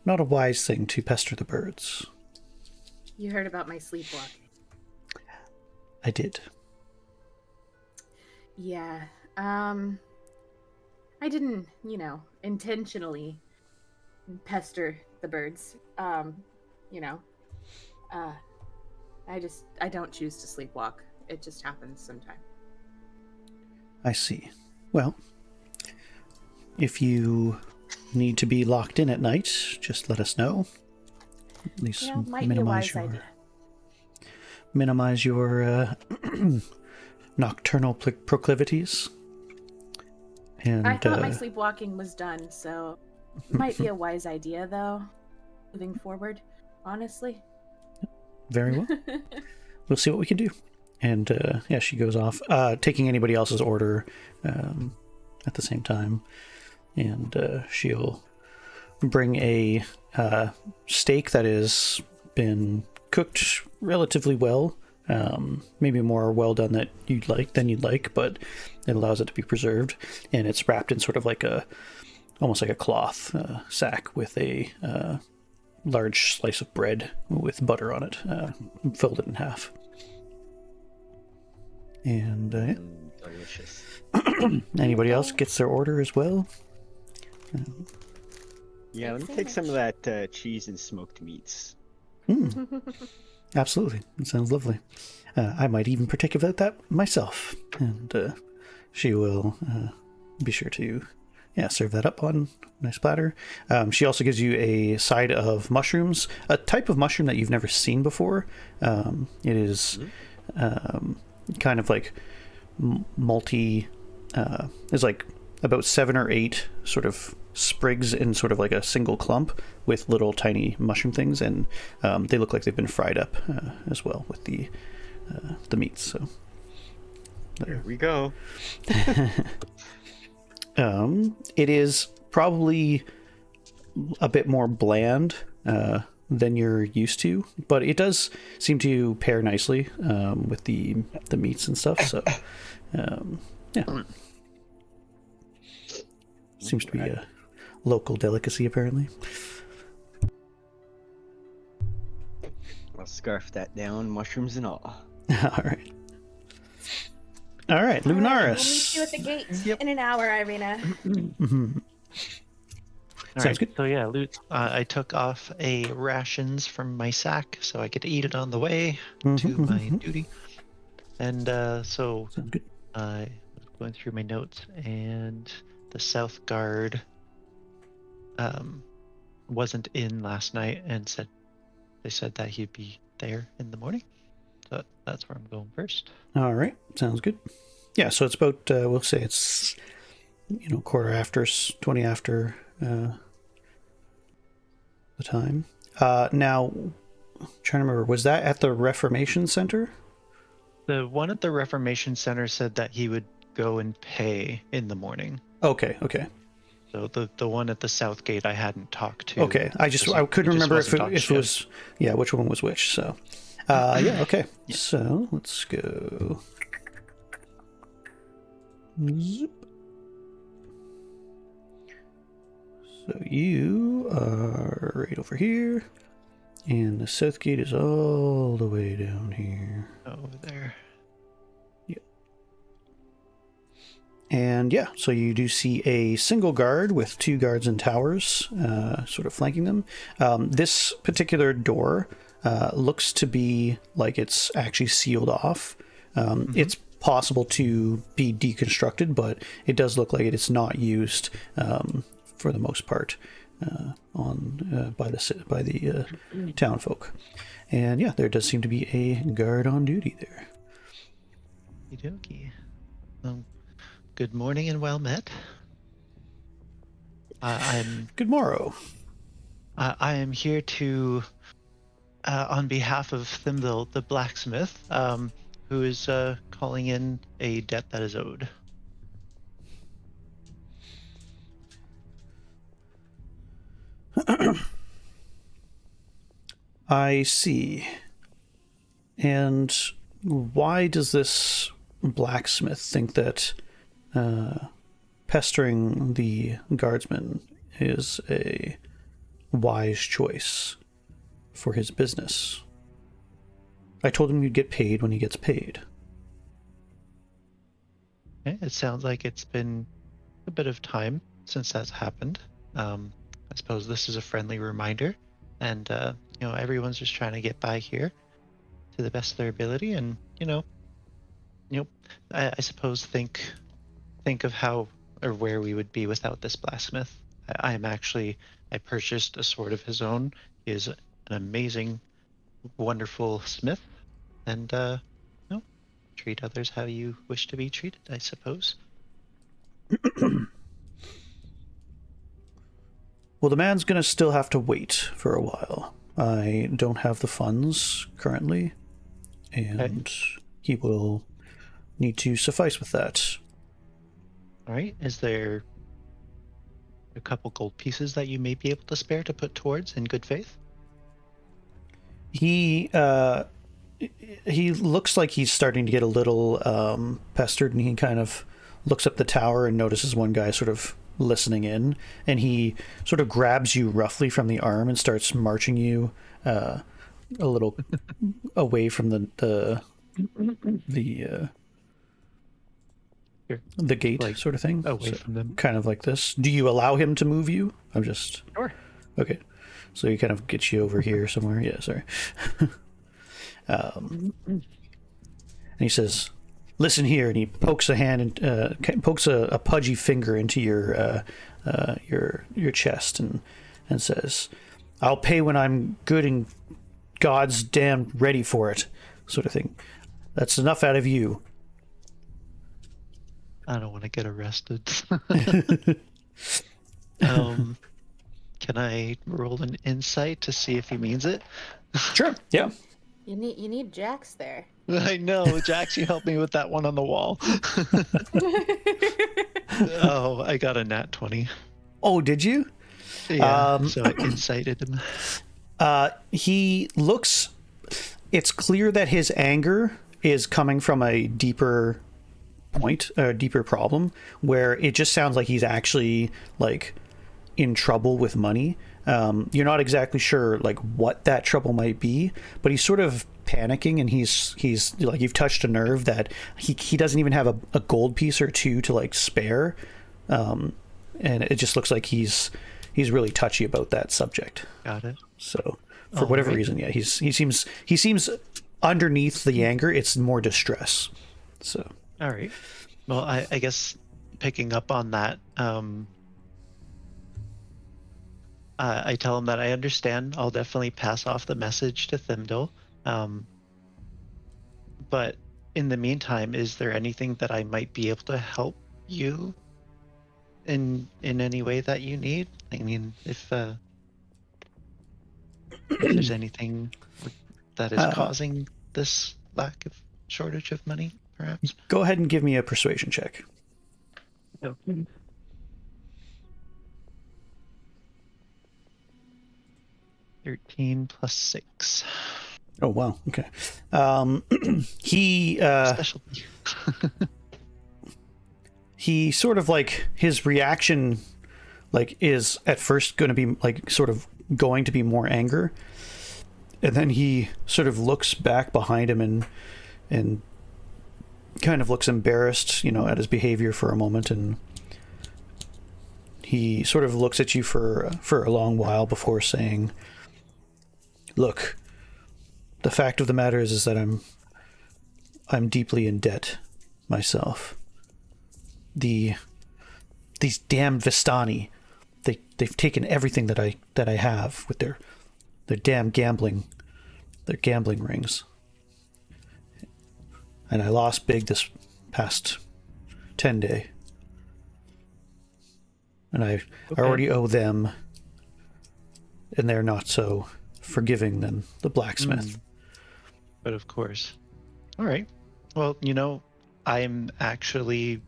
a wise thing to pester the birds." You heard about my sleepwalking. I did. Yeah. I didn't, intentionally pester the birds. I don't choose to sleepwalk. It just happens sometime. I see. Well, if you need to be locked in at night, just let us know. At least might be a wise idea. Minimize your nocturnal proclivities. And I thought my sleepwalking was done, so might be a wise idea, though, moving forward, honestly. Very well. We'll see what we can do. And she goes off, taking anybody else's order at the same time. And she'll bring a steak that has been cooked relatively well, maybe more well done than you'd like, but it allows it to be preserved, and it's wrapped in sort of like almost like a cloth sack with a large slice of bread with butter on it, folded in half. And delicious. Anybody else gets their order as well? Yeah, let me take some of that cheese and smoked meats. Absolutely. It sounds lovely. I might even partake of that myself. And she will be sure to serve that up on a nice platter. She also gives you a side of mushrooms, a type of mushroom that you've never seen before. It is kind of like multi... there's like about 7 or 8 sort of sprigs in sort of like a single clump with little tiny mushroom things, and they look like they've been fried up as well with the meats. So there we go. It is probably a bit more bland than you're used to, but it does seem to pair nicely with the meats and stuff. So seems to be a local delicacy, apparently. I'll scarf that down, mushrooms and all. All right, Lunaris. We'll meet you at the gate in an hour, Irina. Mm-hmm. Sounds good. So yeah, I took off a rations from my sack so I could eat it on the way to my duty. And so sounds good. I was going through my notes, and the South Guard wasn't in last night, and they said that he'd be there in the morning. So that's where I'm going first. All right, sounds good. Yeah, so it's about we'll say it's quarter after, 20 after the time. Now, I'm trying to remember, was that at the Reformation Center? The one at the Reformation Center said that he would go and pay in the morning. Okay. So the one at the South Gate I hadn't talked to. Okay, I couldn't remember if it was which one was which. So okay. Yeah. So let's go. Zip. So you are right over here, and the South Gate is all the way down here. Over there. Yep. And yeah, so you do see a single guard with 2 guards and towers sort of flanking them. This particular door looks to be like it's actually sealed off. It's possible to be deconstructed, but it does look like it's not used for the most part by the town folk. And yeah, there does seem to be a guard on duty there. Okey-dokey. Good morning and well met. Good morrow. I am here to, on behalf of Thimble the blacksmith, who is calling in a debt that is owed. I see. And why does this blacksmith think that pestering the guardsman is a wise choice for his business? I told him you'd get paid when he gets paid. Okay, it sounds like it's been a bit of time since that's happened. I suppose this is a friendly reminder, and everyone's just trying to get by here to the best of their ability, and I suppose think of how or where we would be without this blacksmith. I purchased a sword of his own. He is an amazing, wonderful smith, and treat others how you wish to be treated, I suppose. Well, the man's gonna still have to wait for a while. I don't have the funds currently, and he will need to suffice with that. All right. Is there a couple gold pieces that you may be able to spare to put towards in good faith? He looks like he's starting to get a little pestered, and he kind of looks up the tower and notices one guy sort of listening in, and he sort of grabs you roughly from the arm and starts marching you a little away from the gate, like, sort of thing. Away from them. Kind of like this. Do you allow him to move you? I'm just... Sure. Okay. So he kind of gets you over here somewhere. Yeah, sorry. And he says, "Listen here," and he pokes a hand and pokes a pudgy finger into your chest and says, "I'll pay when I'm good and God's damn ready for it," sort of thing. That's enough out of you. I don't want to get arrested. Can I roll an insight to see if he means it? Sure. Yeah. You need Jax there. I know, Jax, you helped me with that one on the wall. Oh, I got a nat 20. Oh, did you? Yeah, so I incited him. He looks... It's clear that his anger is coming from a deeper point, a deeper problem, where it just sounds like he's actually, like, in trouble with money. You're not exactly sure, like, what that trouble might be, but he's sort of panicking, and he's like, you've touched a nerve that he doesn't even have a gold piece or two to, like, spare. And it just looks like he's really touchy about that subject. Got it. So for whatever reason, yeah, he seems underneath the anger, it's more distress. So all right. Well, I guess picking up on that, I tell him that I understand. I'll definitely pass off the message to Thimble. But in the meantime, is there anything that I might be able to help you in any way that you need? I mean, if there's anything that is causing this lack of shortage of money, perhaps. Go ahead and give me a persuasion check. Okay. 13 plus 6. Oh wow, okay. He Specialty. he sort of, like, his reaction, like, is at first going to be, like, sort of going to be more anger, and then he sort of looks back behind him and kind of looks embarrassed, at his behavior for a moment, and he sort of looks at you for a long while before saying, "Look, the fact of the matter is that I'm deeply in debt myself. These damn Vistani, they've taken everything that I have with their damn gambling rings. And I lost big this past 10-day. And I already owe them, and they're not so forgiving than the blacksmith." But of course. All right. Well, I'm actually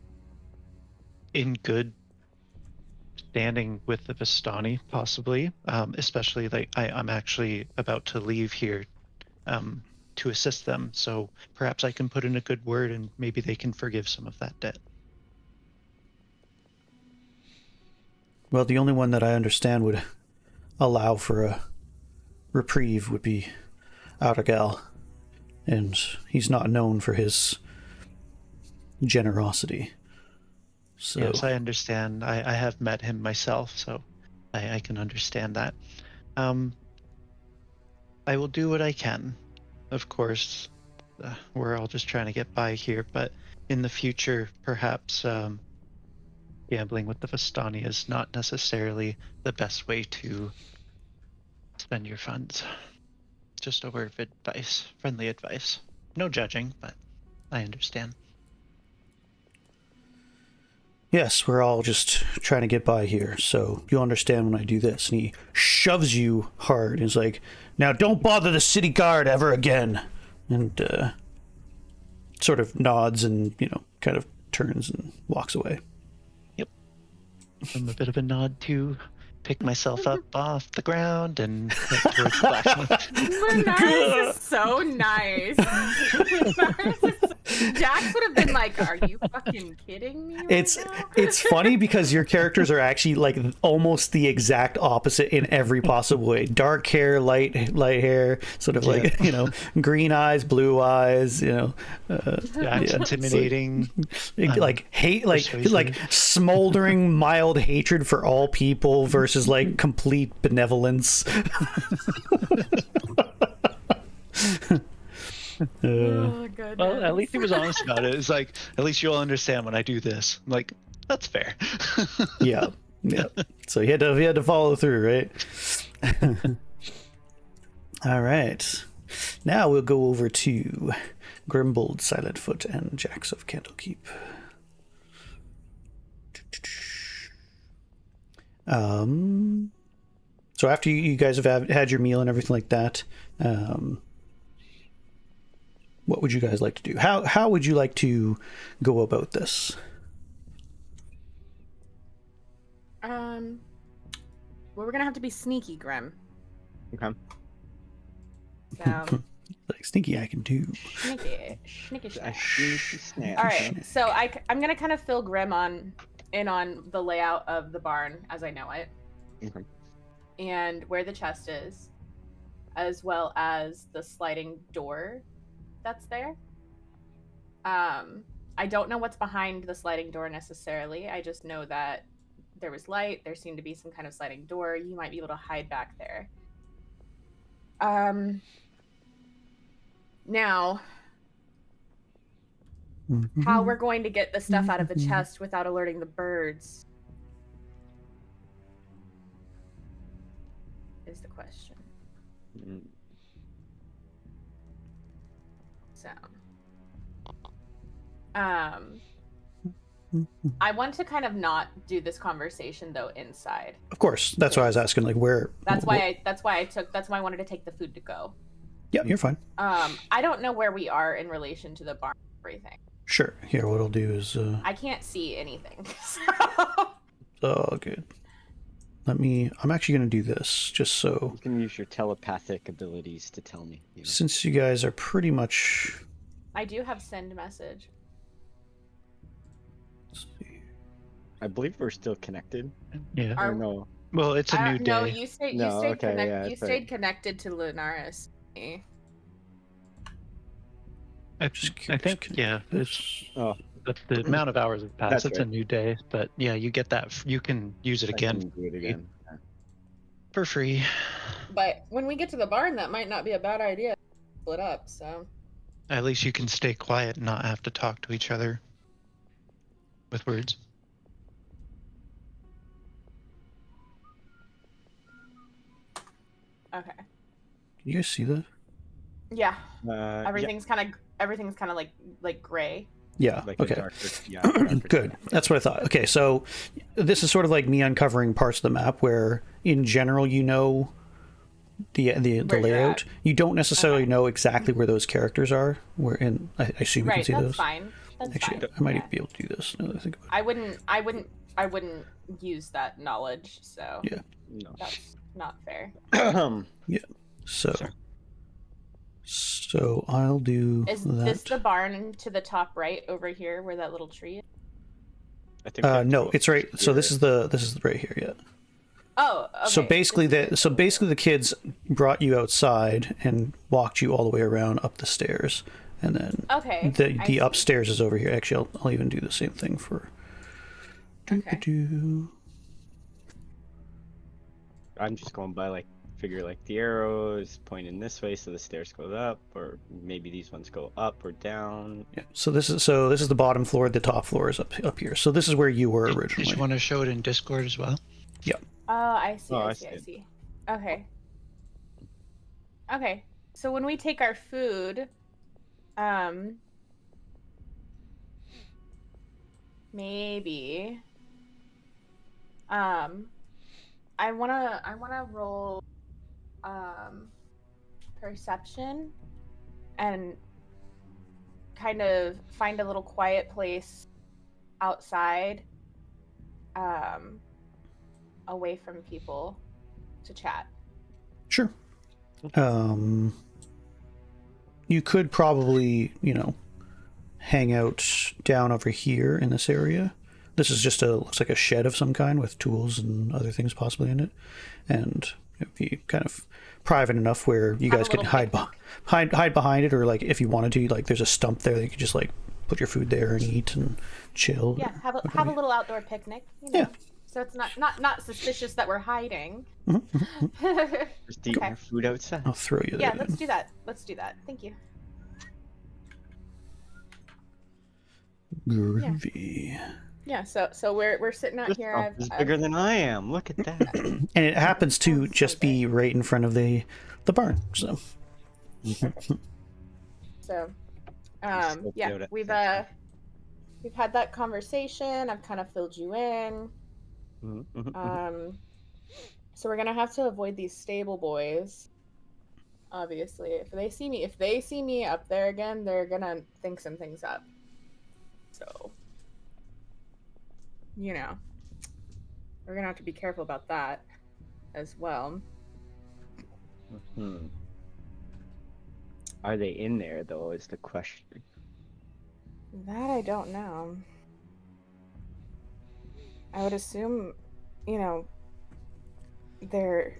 in good standing with the Vistani, possibly. Especially I'm actually about to leave here to assist them. So perhaps I can put in a good word and maybe they can forgive some of that debt. Well, the only one that I understand would allow for a reprieve would be Arabelle, and he's not known for his generosity. So Yes, I understand. I have met him myself, so I can understand that. I will do what I can. Of course, we're all just trying to get by here, but in the future, perhaps gambling with the Vistani is not necessarily the best way to spend your funds. Just a word of advice, friendly advice. No judging, but I understand. yes, we're all just trying to get by here, so you'll understand when I do this. And he shoves you hard. He's like, "Now don't bother the city guard ever again." And sort of nods and, kind of turns and walks away. I'm a bit of a nod to pick myself up off the ground and head towards the blacksmith. Lunaris is so nice. Jax would have been like, "Are you fucking kidding me?" It's now?" it's funny because your characters are actually like almost the exact opposite in every possible way. Dark hair, light hair, sort of like green eyes, blue eyes. Jack's intimidating. Like hate, persuasive. like smoldering mild hatred for all people versus like complete benevolence. Oh, goodness. Well, at least he was honest about it. It's like, at least you'll understand when I do this. I'm like, that's fair. Yeah. So he had to follow through, right? All right. Now we'll go over to Grimbald Silentfoot and Jax of Candlekeep. So after you guys have had your meal and everything like that, what would you guys like to do? How would you like to go about this? Well, we're gonna have to be sneaky, Grim. Okay. So Like sneaky, I can do. sneaky. I sneaky snap. All right, so I'm gonna kind of fill Grim in on the layout of the barn as I know it, Okay. and where the chest is, as well as the sliding door that's there. I don't know what's behind the sliding door necessarily. I just know that there was light. There seemed to be some kind of sliding door. You might be able to hide back there. Now, how we're going to get the stuff out of the chest without alerting the birds is the question. Mm. So, I want to kind of not do this conversation though inside. Of course, that's why I was asking, like, where. That's why I wanted to take the food to go. Yeah, you're fine. I don't know where we are in relation to the barn and everything. Sure. Here, what I'll do is. I can't see anything. Oh, good. I'm actually going to do this just so. You can use your telepathic abilities to tell me. Since you guys are pretty much. I do have send message. Let's see. I believe we're still connected. Yeah. I don't know. Well, it's a new day. No, you stayed okay, yeah, you that's stayed right. connected to Lunaris. I Just think, curious. yeah, it's Oh, the amount of hours have passed. That's It's a right. new day, but yeah, you get that. You can use it I again can do it again. for free. But when we get to the barn, that might not be a bad idea. Split up, so. At least you can stay quiet and not have to talk to each other with words. Okay. Can you guys see that? Yeah. Yeah, Everything's kind of like gray. Yeah. like a Okay. darker, yeah, darker Good. tone. That's what I thought. Okay, so this is sort of like me uncovering parts of the map where, in general, you know the Where you're layout. at. You don't necessarily Okay. know exactly where those characters are. Where in, I assume you can Right. see That's those. fine. That's Actually, fine. I might yeah. even be able to do this. Now that I think about I wouldn't use that knowledge. So Yeah. No. that's not fair. it. So, Sorry. so I'll do Is that. this the barn to the top right over here where that little tree is? I think we have to No, go it's right. So this here. is right here. Yeah. Oh, okay. So basically, the kids brought you outside and walked you all the way around up the stairs, and then Okay. the I see. upstairs is over here. Actually, I'll even do the same thing for. Okay. Doo-ba-doo. I'm just going by like figure like the arrows pointing this way, so the stairs go up, or maybe these ones go up or down. Yeah. So this is the bottom floor. The top floor is up here. So this is where you were Did originally. you want to show it in Discord as well? Oh, I see. Oh, I I see. I see. see. Okay. Okay. So when we take our food, maybe, I wanna roll, perception, and kind of find a little quiet place outside, away from people to chat. Sure. You could probably, hang out down over here in this area. This is just looks like a shed of some kind with tools and other things possibly in it, and it'd be kind of private enough where you Have guys a can little hide behind it, or like if you wanted to, like there's a stump there that you could just like put your food there and eat and chill. Yeah, have a little outdoor picnic. Yeah. So it's not suspicious that we're hiding. Just eat Okay. your food outside. I'll throw you Yeah, that let's in. do that. Let's do that. Thank you. Groovy. Yeah, so we're sitting out This here. stump is bigger than I am. Look at that. And it happens to That's so just be right in front of the barn. So So, scoped yeah, out at we've section. had that conversation. I've kind of filled you in. Mhm, mhm, mhm. So we're gonna have to avoid these stable boys. Obviously, if they see me up there again, they're gonna think some things up. So, we're gonna have to be careful about that as well. Mhm. Are they in there though? Is the question. That I don't know. I would assume, their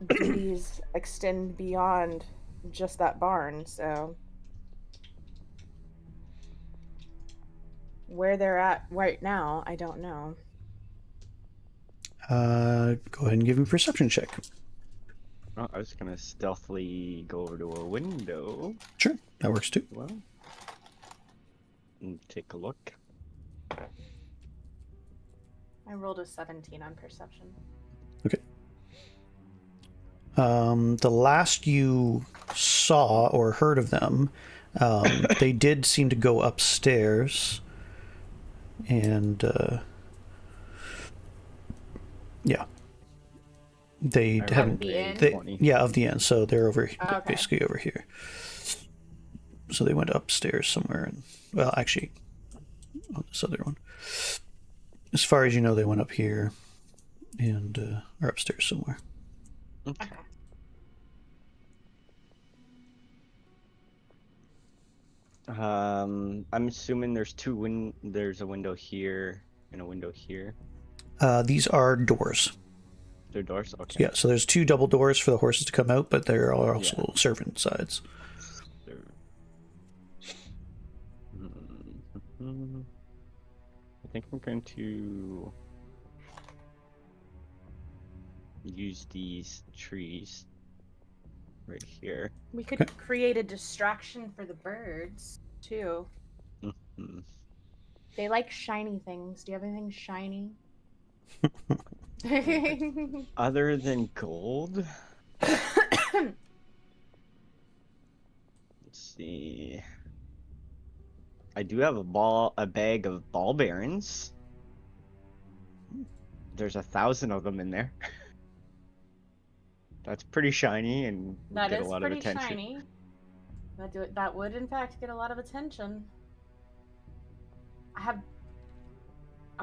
duties extend beyond just that barn, so where they're at right now, I don't know. go ahead and give me a perception check. Oh, I was gonna stealthily go over to a window. Sure, that works too. Well, and take a look. I rolled a 17 on perception. The last you saw or heard of them, they did seem to go upstairs, and yeah, they I haven't. the inn? Of the end. So they're Okay. basically over here. So they went upstairs somewhere, and well, actually, on this other one. As far as you know, they went up here, and are upstairs somewhere. Okay. Okay. I'm assuming there's there's a window here and a window here. These are doors. They're doors. Okay. Yeah, so there's two double doors for the horses to come out, but there are also servant sides. think I'm going to use these trees right here. We could create a distraction for the birds too. Mhm. They like shiny things. Do you have anything shiny? Other than gold, let's see. I do have a bag of ball bearings. There's 1,000 of them in there. That's pretty shiny and would That get a is lot of pretty attention. shiny. That would in fact get a lot of attention. I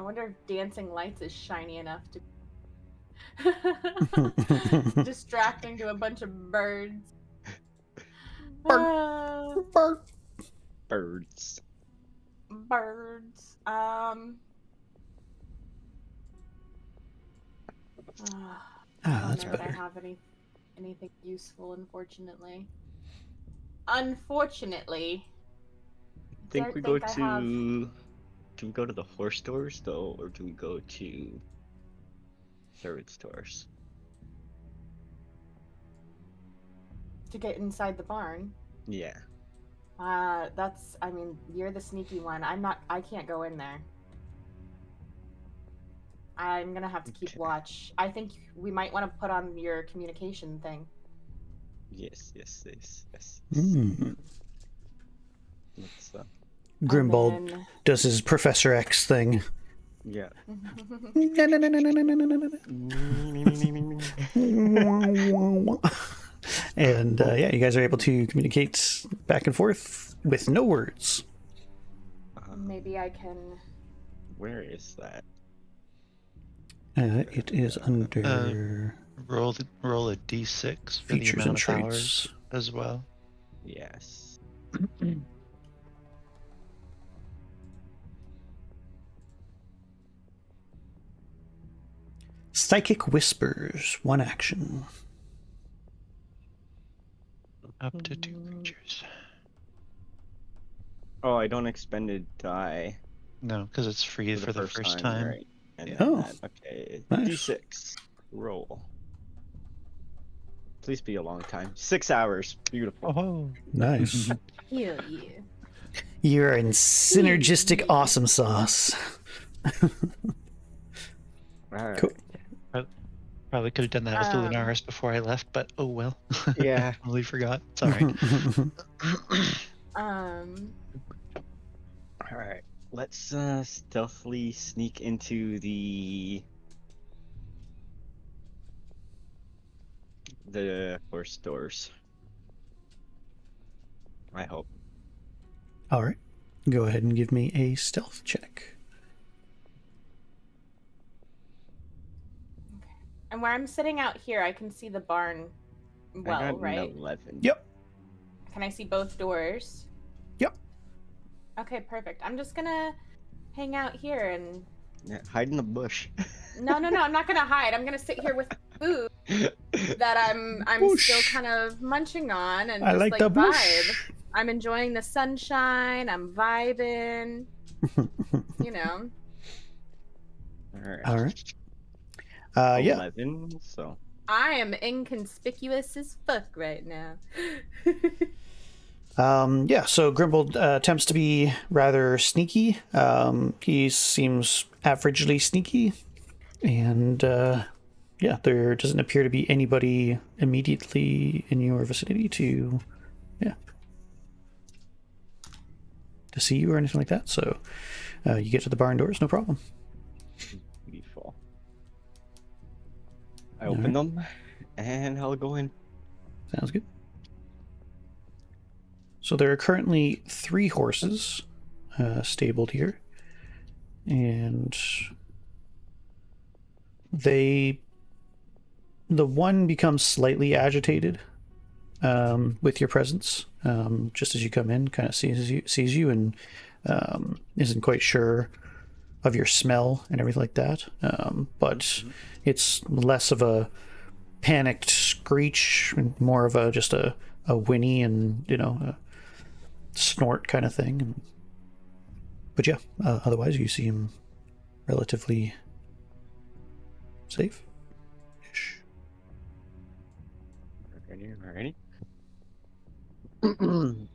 wonder if dancing lights is shiny enough to distracting to a bunch of birds. Birds. Birds. I don't that's know that better. I have anything useful, unfortunately. Unfortunately. Think we go to. Do we go to the horse stores though, or do we go to third stores? To get inside the barn. Yeah. I mean, you're the sneaky one. I can't go in there. I'm gonna have to keep Okay. watch. I think we might want to put on your communication thing. Yes. Mm. Let's, Grimbald And does his Professor X thing. yeah. And yeah, you guys are able to communicate back and forth with no words. Maybe I can. Where is that? It is under Roll a d6 for features the and amount of traits. hours as well. Yes. Psychic Whispers, 1 action. Up to 2 creatures. Oh, I don't expend a die No, because it's free for the first time. right? And Yeah. then Oh, okay. nice. D6. Roll. Please be a long time. 6 hours. Beautiful. Oh, Nice. Hell yeah. You're in synergistic awesome sauce. Alright. Cool. probably could have done that with the Lunaris before I left, but oh well. Yeah. Totally forgot. Sorry. Alright. Let's stealthily sneak into the horse stores. I hope. All right. Go ahead and give me a stealth check. And where I'm sitting out here, I can see the barn I well, got an right? 11. Yep. Can I see both doors? Yep. Okay, perfect. I'm just gonna hang out here and... Yeah, hide in the bush. No, I'm not gonna hide. I'm gonna sit here with food that I'm Bush. still kind of munching on and I just like like the vibe. bush. I'm enjoying the sunshine. I'm vibing. You know. Alright. All right. Yeah. 11, so. I am inconspicuous as fuck right now. Yeah, so Grimbald attempts to be rather sneaky. He seems averagely sneaky. And yeah, there doesn't appear to be anybody immediately in your vicinity to see you or anything like that. So you get to the barn doors, no problem. Beautiful. I open them and I'll go in. Sounds good. So there are currently 3 horses stabled here. And the one becomes slightly agitated with your presence, just as you come in, kind of sees you and isn't quite sure of your smell and everything like that. But it's less of a panicked screech and more of just a whinny and a snort kind of thing. But yeah, otherwise you seem relatively safe-ish. Alrighty.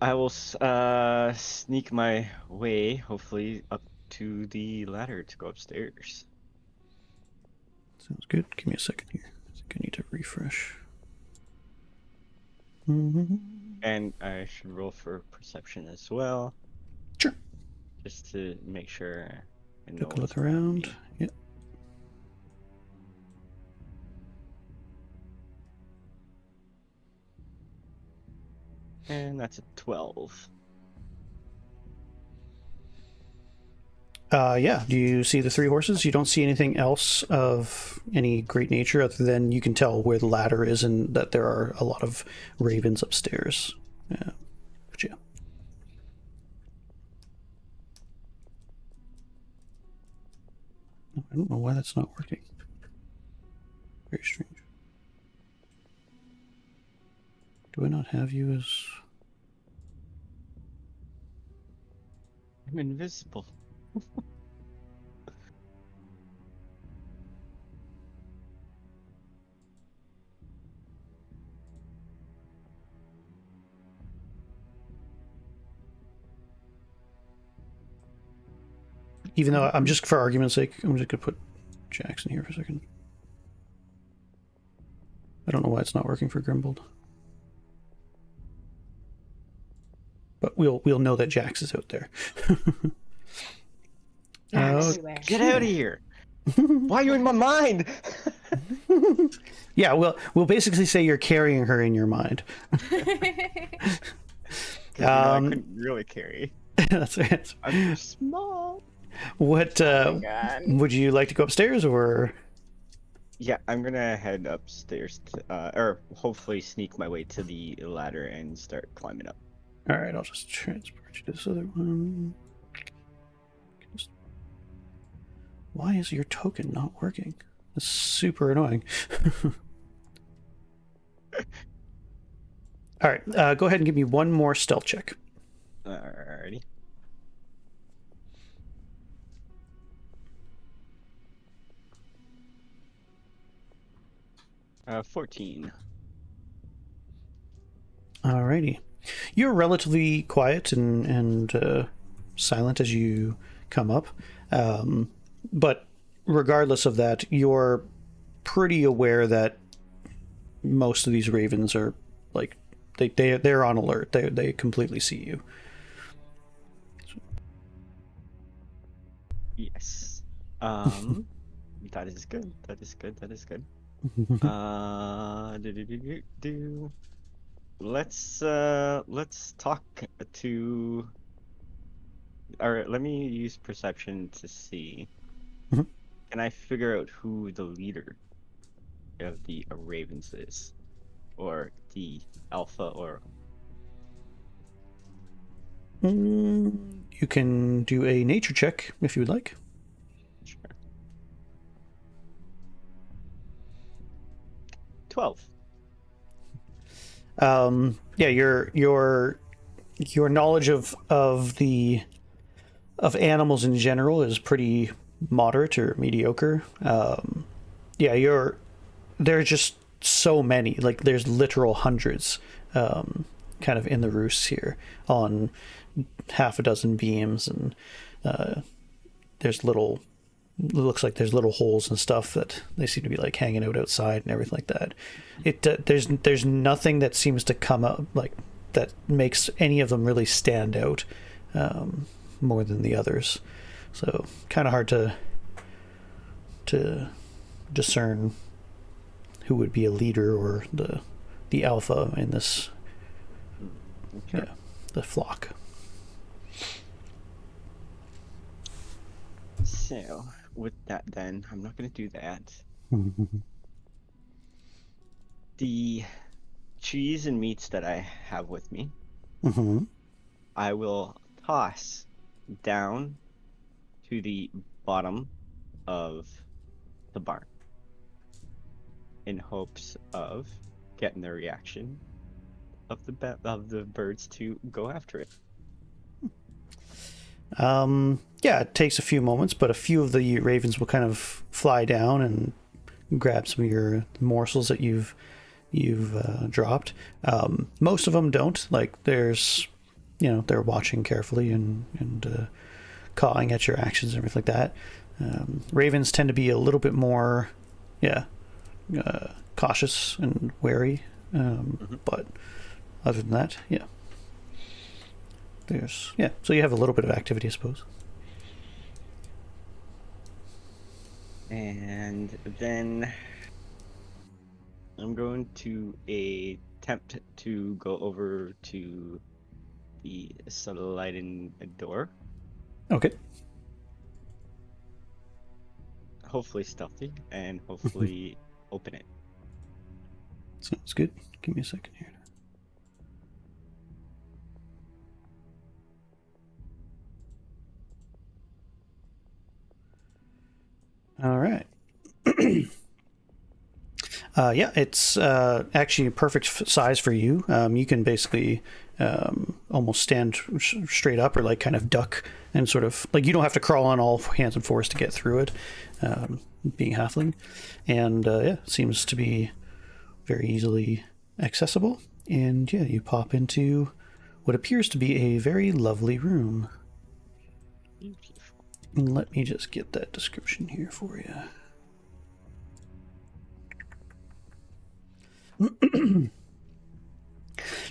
I will sneak my way, hopefully, up to the ladder to go upstairs. Sounds good. Give me a second here. I think I need to refresh. Mm-hmm. And I should roll for perception as well. Sure. Just to make sure I know Took a what's look around. me. Yep. And that's a 12. Yeah. Do you see the 3 horses? You don't see anything else of any great nature other than you can tell where the ladder is and that there are a lot of ravens upstairs. Yeah. But yeah. I don't know why that's not working. Very strange. Do I not have you as... I'm invisible. Even though I'm just, for argument's sake, I'm just going to put Jackson here for a second. I don't know why it's not working for Grimbald. But we'll know that Jax is out there. Everywhere. Get out of here! Why are you in my mind? Yeah, we'll basically say you're carrying her in your mind. I couldn't really carry. That's right. I'm small. What Oh my God. would you like to go upstairs or? Yeah, I'm gonna head upstairs to, or hopefully sneak my way to the ladder and start climbing up. All right, I'll just transport you to this other one. Why is your token not working? That's super annoying. All right, go ahead and give me one more stealth check. Alrighty. Uh, 14. Alrighty. You're relatively quiet and silent as you come up. But regardless of that, you're pretty aware that most of these ravens are like they're on alert. They completely see you. Yes. That is good. That is good. That is good. Let's talk to. Or let me use perception to see. Mhm. Can I figure out who the leader of the ravens is, or the alpha, or? You can do a nature check if you would like. Sure. 12. Yeah, your knowledge of animals in general is pretty moderate or mediocre. Yeah, there's just so many. Like there's literal hundreds, kind of in the roosts here on half a dozen beams, and there's little. It looks like there's little holes and stuff that they seem to be like hanging out outside and everything like that. There's nothing that seems to come up like that makes any of them really stand out more than the others. So kind of hard to discern who would be a leader or the alpha in this the flock. So, with that then, I'm not going to do that. The cheese and meats that I have with me, I will toss down to the bottom of the barn in hopes of getting the reaction of the birds to go after it. Yeah, it takes a few moments, but a few of the ravens will kind of fly down and grab some of your morsels that you've dropped. Most of them don't. Like, there's, they're watching carefully and cawing at your actions and everything like that. Ravens tend to be a little bit more, cautious and wary. But other than that, yeah. So you have a little bit of activity, I suppose. And then I'm going to attempt to go over to the sliding door. Okay. Hopefully stealthy, and hopefully open it. Sounds good. Give me a second here. All right. Yeah, it's actually a perfect size for you. You can basically almost stand straight up or like kind of duck and sort of like you don't have to crawl on all hands and fours to get through it, being halfling. And yeah, seems to be very easily accessible. And yeah, you pop into what appears to be a very lovely room. Let me just get that description here for you.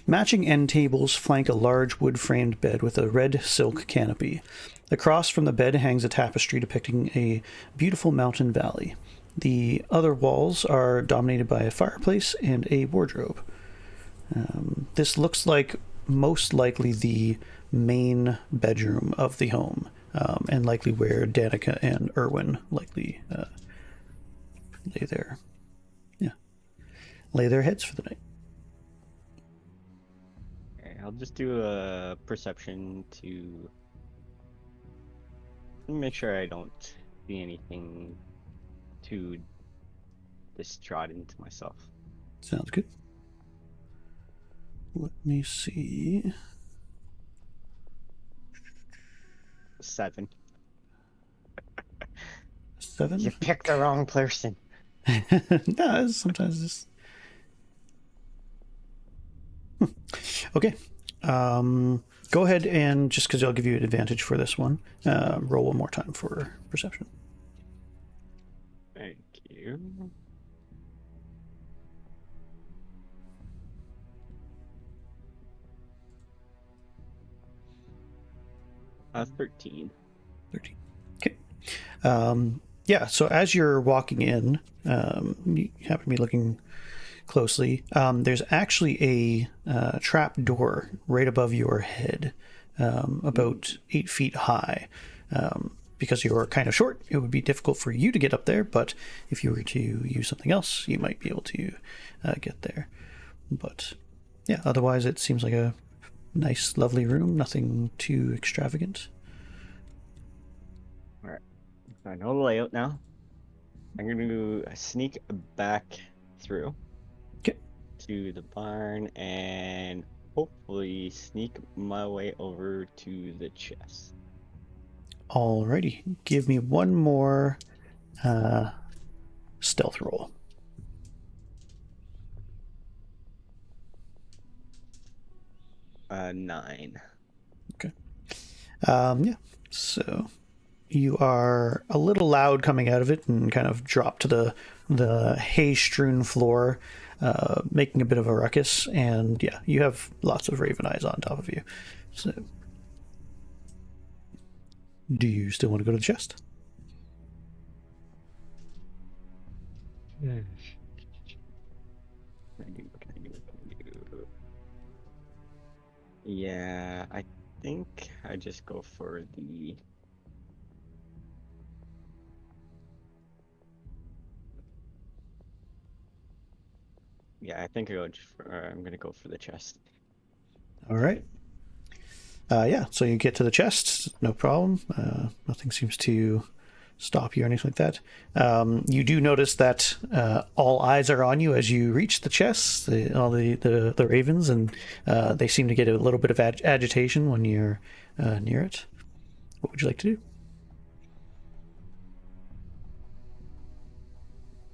Matching end tables flank a large wood-framed bed with a red silk canopy. Across from the bed hangs a tapestry depicting a beautiful mountain valley. The other walls are dominated by a fireplace and a wardrobe. This looks like most likely the main bedroom of the home, and likely where Danica and Erwin likely lay their heads for the night. Okay, I'll just do a perception to make sure I don't see anything too distraught to myself. Sounds good. Let me see. 7. 7? You picked the wrong person. No, sometimes just... Okay. Go ahead and, just because I'll give you an advantage for this one, roll one more time for perception. Thank you. Uh, 13. 13. Okay. Yeah, so as you're walking in, you happen to be looking closely. There's actually a trap door right above your head, about 8 feet high. Because you're kind of short, it would be difficult for you to get up there, but if you were to use something else, you might be able to get there. But yeah, otherwise it seems like a nice, lovely room, nothing too extravagant. Alright, I know the layout now. I'm going to sneak back through to the barn and hopefully sneak my way over to the chest. Alrighty, give me one more stealth roll. 9. Okay. Yeah, so you are a little loud coming out of it and kind of drop to the hay-strewn floor, making a bit of a ruckus, and yeah, you have lots of raven eyes on top of you. So, do you still want to go to the chest? What can I do? Yeah, I think I just go for the... Yeah, I think I'm gonna go for the chest. All right. Yeah, so you get to the chest, no problem. Nothing seems to stop you or anything like that. You do notice that all eyes are on you as you reach the chest, all the ravens, and they seem to get a little bit of agitation when you're near it. What would you like to do?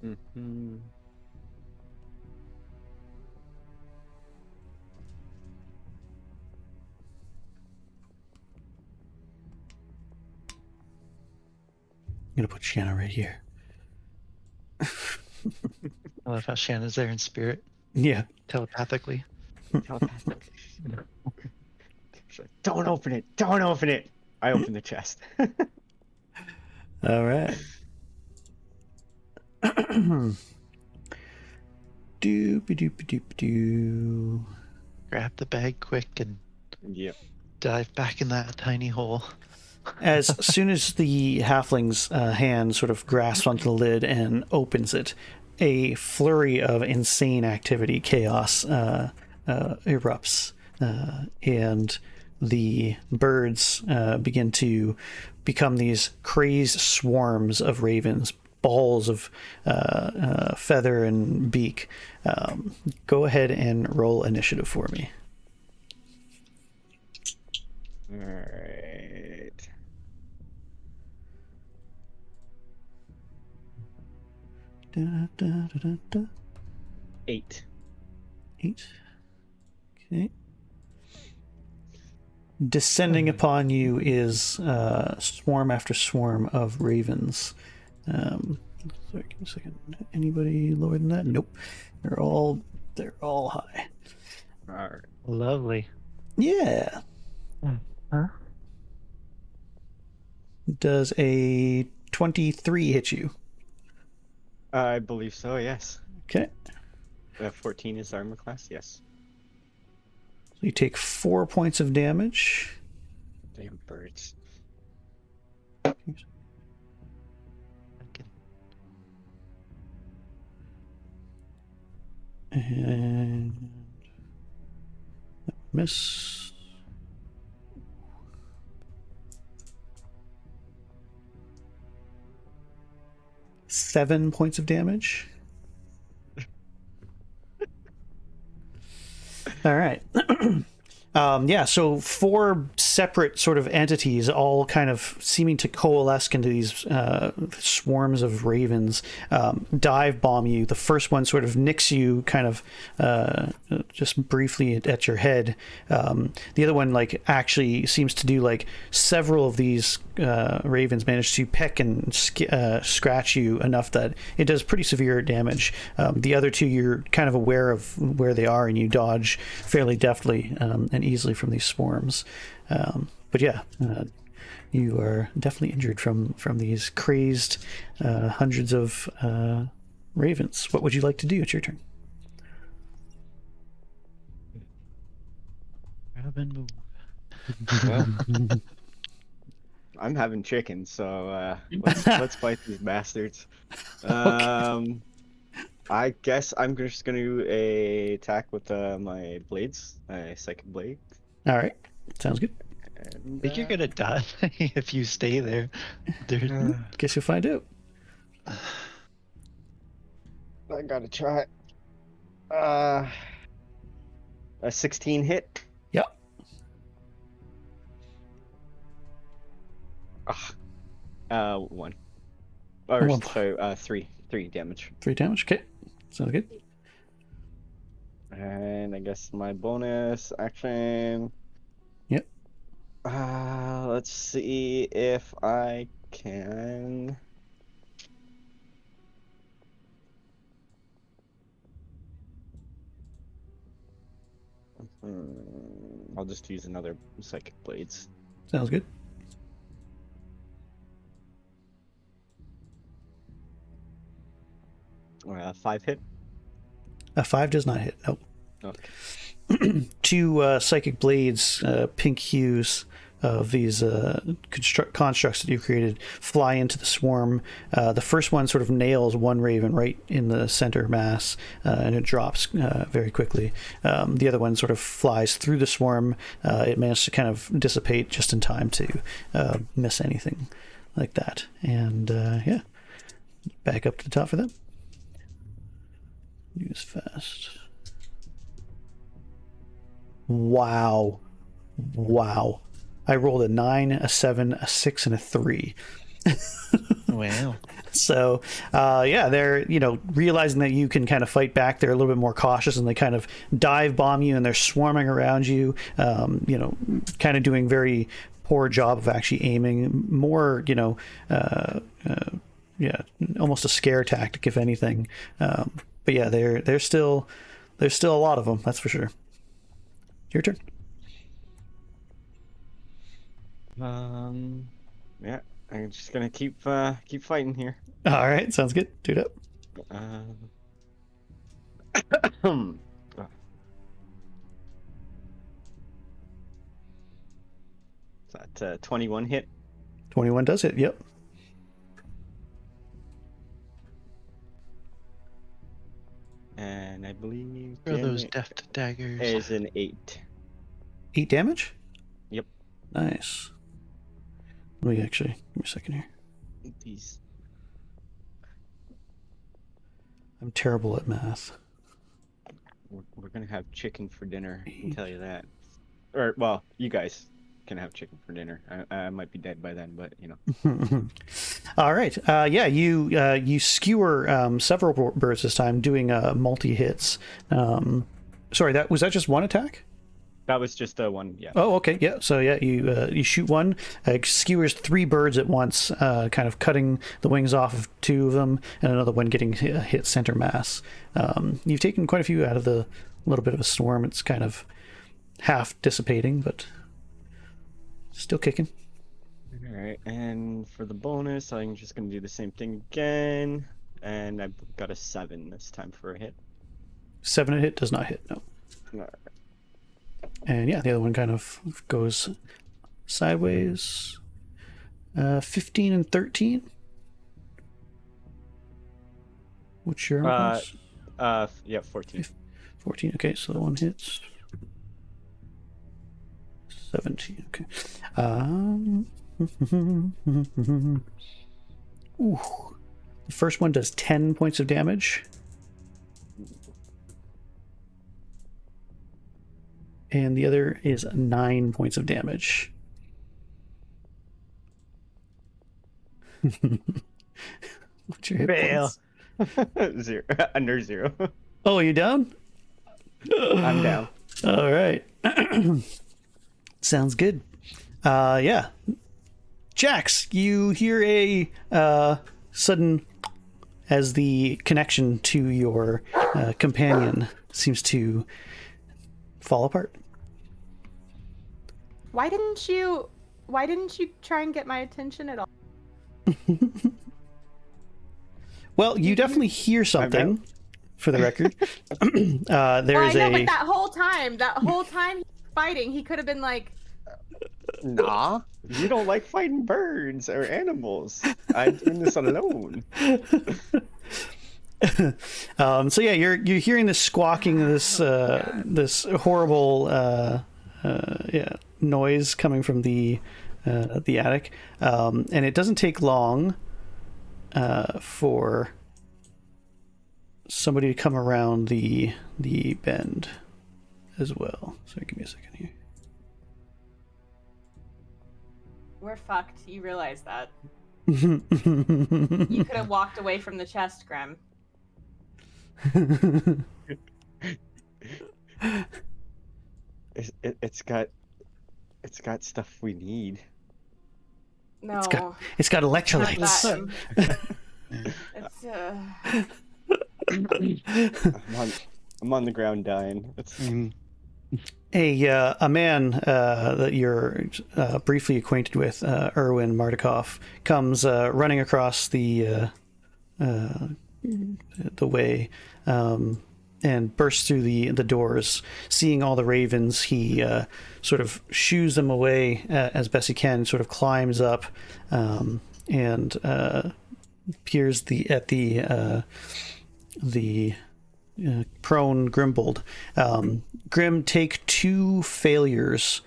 Mm-hmm. I'm gonna put Shanna right here. I love how Shanna's there in spirit, Yeah. telepathically. Telepathic. Don't open it! Don't open it! I open the chest. All right. Doop-a-doop-a-doop-a-doo. Grab the bag quick and Yep. dive back in that tiny hole. As soon as the halfling's hand sort of grasps onto the lid and opens it, a flurry of insane activity, chaos, erupts, and the birds begin to become these crazed swarms of ravens, balls of feather and beak. Go ahead and roll initiative for me. Alright. Da, da, da, da, da. 8. 8. Okay. Descending upon you is swarm after swarm of ravens. Sorry, give me a second. Anybody lower than that? Nope. They're all high. Alright. Lovely. Yeah. Huh? Does a 23 hit you? I believe so, yes. Okay. 14 is armor class, yes. So you take 4 points of damage. Damn birds. Okay. And miss. Seven points of damage. All right. Yeah, so 4 separate sort of entities all kind of seeming to coalesce into these swarms of ravens dive bomb you. The first one sort of nicks you kind of just briefly at your head. The other one like actually seems to do like several of these ravens manage to peck and scratch you enough that it does pretty severe damage. The other two you're kind of aware of where they are and you dodge fairly deftly and easily from these swarms. But yeah, you are definitely injured from these crazed hundreds of ravens. What would you like to do? It's your turn. Grab and move. Well, I'm having chicken, so let's fight these bastards. I guess I'm just gonna attack with my blades, my psychic blade. All right, sounds good. And, I think you're gonna die if you stay there. Guess you'll find out. I gotta try. A 16 hit. Yep. One. Or One. sorry, three damage. 3 damage. Okay, sounds good. And I guess my bonus action. Yep. Let's see if I can. I'll just use another psychic blades. Sounds good. Or 5 hit. A 5 does not hit. Nope. Okay. 2 psychic blades, pink hues of these constructs that you created fly into the swarm. The first one sort of nails one raven right in the center mass, and it drops very quickly. The other one sort of flies through the swarm. It managed to kind of dissipate just in time to miss anything like that. And yeah, back up to the top for them. Use fast. Wow. I rolled a 9, a 7, a 6, and a 3. Wow. So, yeah, they're, realizing that you can kind of fight back, they're a little bit more cautious, and they kind of dive bomb you, and they're swarming around you, kind of doing very poor job of actually aiming. More, almost a scare tactic, if anything. But yeah, there's still a lot of them, that's for sure. Your turn. Yeah, I'm just gonna keep fighting here. All right, sounds good. Do it up. Is that 21 hit? 21 does hit. Yep. And I believe Throw those deft daggers. is an 8. 8 damage. Yep. Nice. Let me actually give me a second here. These. I'm terrible at math. We're gonna have chicken for dinner. I can tell you that. Or well, you guys can have chicken for dinner. I might be dead by then, but All right. Yeah, you skewer several birds this time, doing multi hits. Sorry, was that just one attack? that was just one. Yeah. Oh, okay. Yeah. So yeah, you shoot one, skewers 3 birds at once, kind of cutting the wings off of 2 of them, and another one getting hit center mass. You've taken quite a few out of the little bit of a storm. It's kind of half dissipating, but still kicking. All right, and for the bonus, I'm just gonna do the same thing again, and I've got a 7 this time for a hit. 7 a hit does not hit. No. All right. And yeah, the other one kind of goes sideways. 15 and 13. What's your bonus? Yeah, 14. 14. Okay, so the one hits. 17. Okay. Ooh. The first one does 10 points of damage. And the other is 9 points of damage. What's your hit Fail. points? 0. Under 0. Oh, you down? I'm down. All right. Sounds good. Yeah. Jax, you hear a sudden, as the connection to your companion seems to fall apart. Why didn't you try and get my attention at all? Well, you definitely hear something, for the record. There is I know, but that whole time he was fighting, he could have been like, Nah, you don't like fighting birds or animals. I'm doing this alone. So yeah, you're hearing this squawking, this horrible noise coming from the attic, and it doesn't take long for somebody to come around the bend as well. So give me a second here. we're fucked. You realize that. You could have walked away from the chest, Grim. It's got stuff we need. No. It's got electrolytes. I'm on the ground dying. A man that you're briefly acquainted with, Erwin Mardikoff, comes running across the way and bursts through the doors. Seeing all the ravens, he sort of shoos them away as best he can, sort of climbs up and peers at the prone Grimbald. Grim, take 2 failures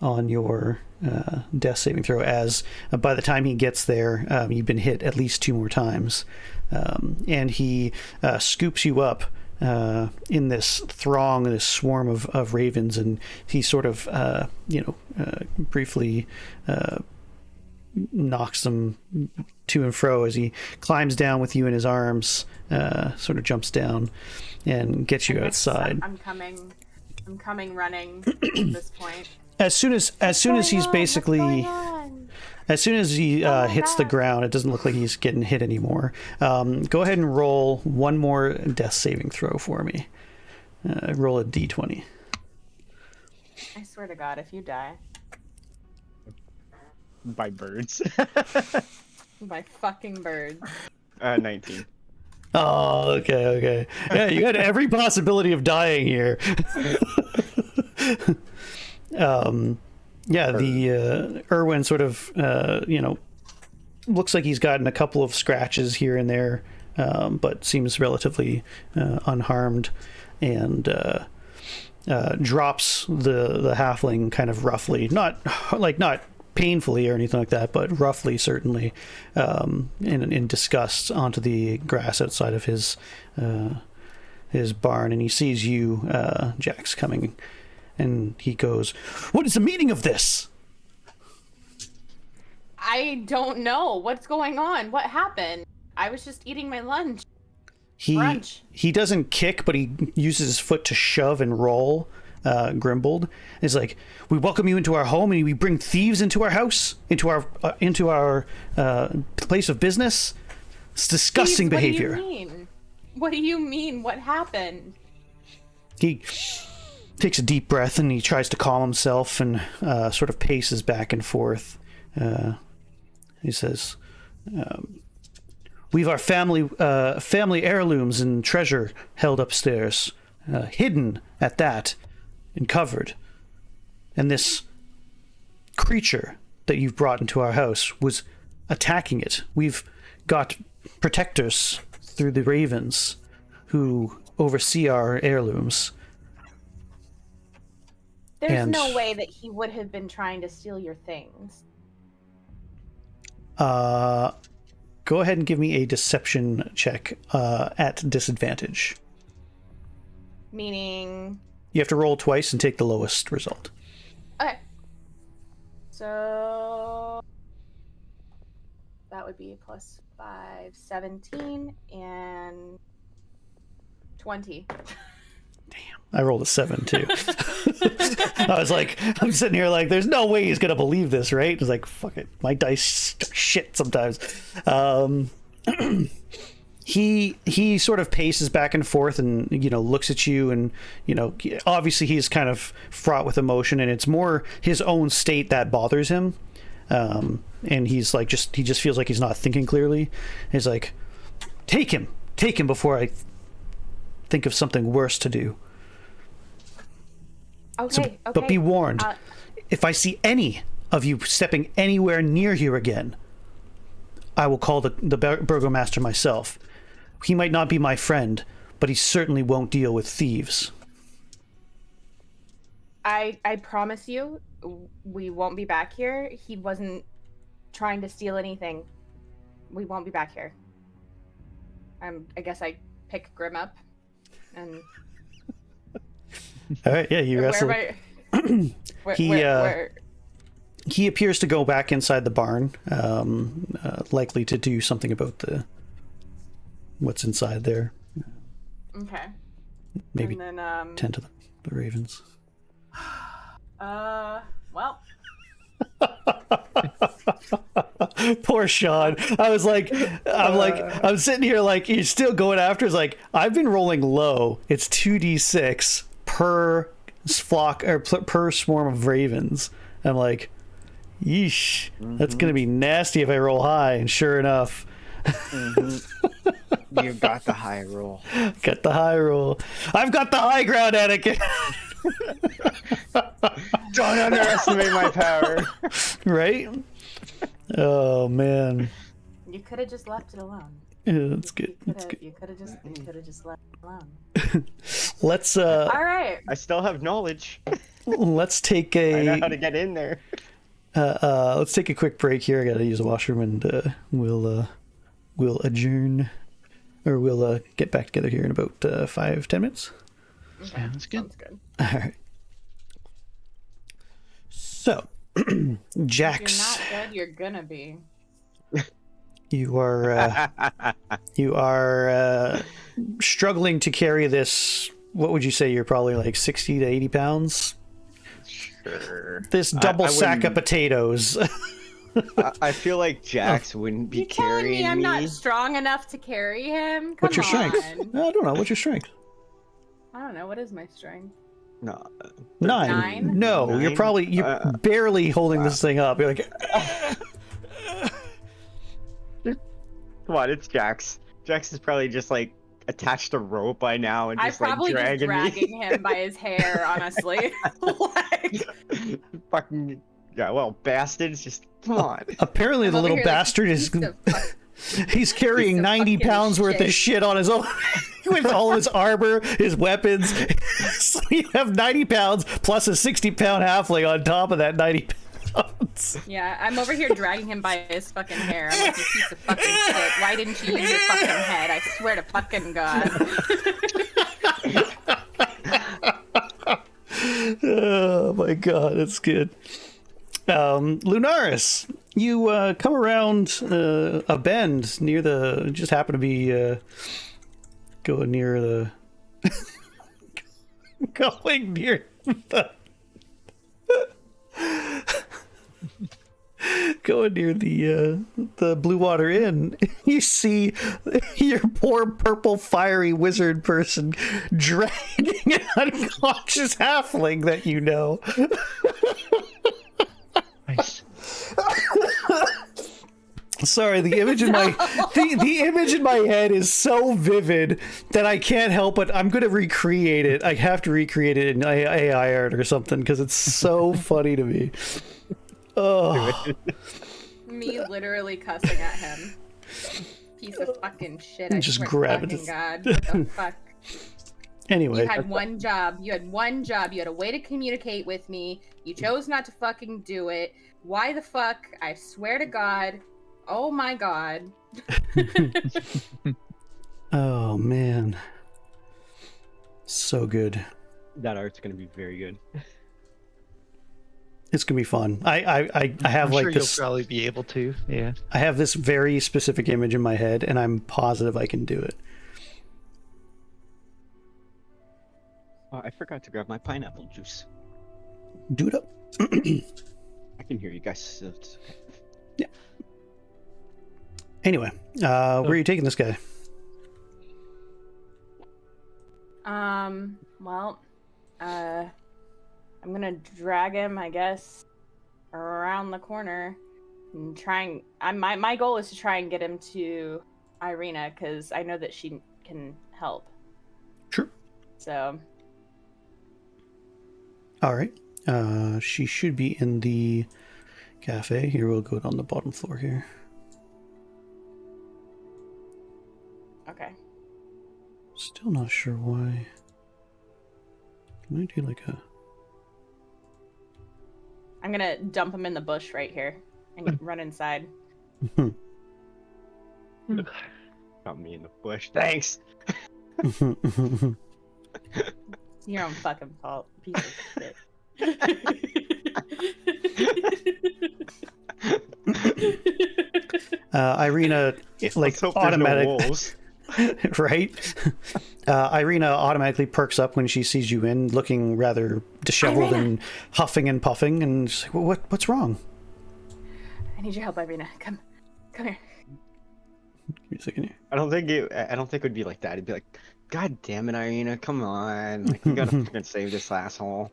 on your death saving throw, as by the time he gets there, you've been hit at least 2 more times. And he scoops you up in this throng, this swarm of ravens, and he sort of briefly knocks them to and fro as he climbs down with you in his arms, sort of jumps down and gets you outside. I'm coming running at this point. As soon as he's basically, as soon as he hits the ground, it doesn't look like he's getting hit anymore. Go ahead and roll one more death saving throw for me. Roll a d20. I swear to God, if you die. By birds. By fucking birds. 19. Oh, okay. Yeah, you had every possibility of dying here. The Irwin sort of, looks like he's gotten a couple of scratches here and there, but seems relatively unharmed, and drops the halfling kind of roughly, not painfully or anything like that, but roughly, certainly, in disgust onto the grass outside of his barn, and he sees you, Jax, coming. And he goes, "What is the meaning of this?" I don't know. What's going on? What happened? I was just eating my lunch. Brunch. He doesn't kick, but he uses his foot to shove and roll Grimbald. He's like, "We welcome you into our home, and we bring thieves into our house, into our place of business. It's disgusting behavior." What do you mean? What happened? He takes a deep breath and he tries to calm himself and sort of paces back and forth. He says, "We've our family heirlooms and treasure held upstairs, hidden at that, and covered. And this creature that you've brought into our house was attacking it. We've got protectors through the ravens who oversee our heirlooms. There's no way that he would have been trying to steal your things." Go ahead and give me a deception check at disadvantage. Meaning? You have to roll twice and take the lowest result. Okay. So that would be +5, 17, and 20. Damn, I rolled a 7 too. I was like, I'm sitting here like, there's no way he's gonna believe this, right? It's like, fuck it, my dice shit sometimes. He sort of paces back and forth and looks at you, and obviously he's kind of fraught with emotion, and it's more his own state that bothers him. And he's like, he just feels like he's not thinking clearly. He's like, take him before I think of something worse to do. Okay. But be warned, if I see any of you stepping anywhere near here again, I will call the burgomaster myself. He might not be my friend, but he certainly won't deal with thieves. I promise you, we won't be back here. He wasn't trying to steal anything. We won't be back here. I guess I pick Grim up. And all right, yeah, you wrestle. He appears to go back inside the barn, likely to do something about what's inside there. Okay. Maybe and then, tend to the ravens. Well. Poor Sean. I'm sitting here like, you're still going after. It's like, I've been rolling low. It's 2d6 per flock or per swarm of ravens. I'm like, yeesh, that's gonna be nasty if I roll high. And sure enough, you got the high roll. Got the high roll. I've got the high ground, Anakin. Don't underestimate my power. Right? Oh man. You could have just left it alone. Yeah, that's good. You could have just left it alone. Let's all right. I still have knowledge. Let's take I know how to get in there. Let's take a quick break here. I gotta use the washroom, and we'll adjourn or we'll get back together here in about 5-10 minutes. Okay, Sounds good. Sounds good. All right. So, Jax, If you're not dead, you're gonna be. you are struggling to carry this. What would you say? You're probably like 60 to 80 pounds. Sure. This double I sack of wouldn't- potatoes. I feel like Jax wouldn't be You telling carrying me I'm me. not strong enough to carry him? Come What's your on. strength? I don't know. What's your strength? I don't know. What is my strength? No. 9. Nine? No, you're 9? probably barely holding this thing up. You're like, Come on, it's Jax. Jax is probably just like attached a rope by now and I'm just like probably just dragging dragging him by his hair, honestly. Like, Fucking yeah, well, bastards, just come on. apparently I'm the over little here like, bastard is. piece of fuck- He's carrying Piece of 90 fucking pounds worth of shit. shit on his own, with all of his armor, his weapons. So you have 90 pounds plus a 60-pound halfling on top of that 90 pounds. Yeah, I'm over here dragging him by his fucking hair. I'm like, you piece of fucking shit. Why didn't you use your fucking head? I swear to fucking God. Oh my god, that's good. Lunaris, you come around a bend near the. Just happen to be going near the. Going near the. Going near the Blue Water Inn, you see your poor purple fiery wizard person dragging an unconscious halfling that you know. Nice. Sorry, the image in my the image in my head is so vivid that I can't help it. I'm gonna recreate it. I have to recreate it in AI art or something because it's so funny to me. Oh. Me literally cussing at him. Piece of fucking shit. I Just swear grab to it. fucking God. What the fuck? Anyway, You had one job. You had one job. You had a way to communicate with me. You chose not to fucking do it. Why the fuck? I swear to God. Oh my God. oh man, so good. That art's gonna be very good. It's gonna be fun. I have I'm like sure this. you'll probably be able to. Yeah. I have this very specific image in my head, and I'm positive I can do it. Oh, I forgot to grab my pineapple juice. Do it up. I can hear you guys. So it's okay. Yeah. Anyway, where are you taking this guy? Well, I'm gonna drag him, I guess, around the corner and my goal is to try and get him to Irina because I know that she can help. Sure. So. All right. She should be in the cafe. Here, we'll go on the bottom floor here. Okay. Still not sure why. Can I do like a... I'm gonna dump him in the bush right here and run inside. Got me in the bush. Thanks. Your own fucking fault, piece of shit. Irina, like Let's hope there's automatic, no wolves. right? Irina automatically perks up when she sees you in, looking rather disheveled Irina! and huffing and puffing, and she's like, what's wrong? I need your help, Irina. Come here. Give me a second here. I don't think it would be like that. It'd be like, God damn it, Irina, come on. Like, you gotta fucking save this asshole.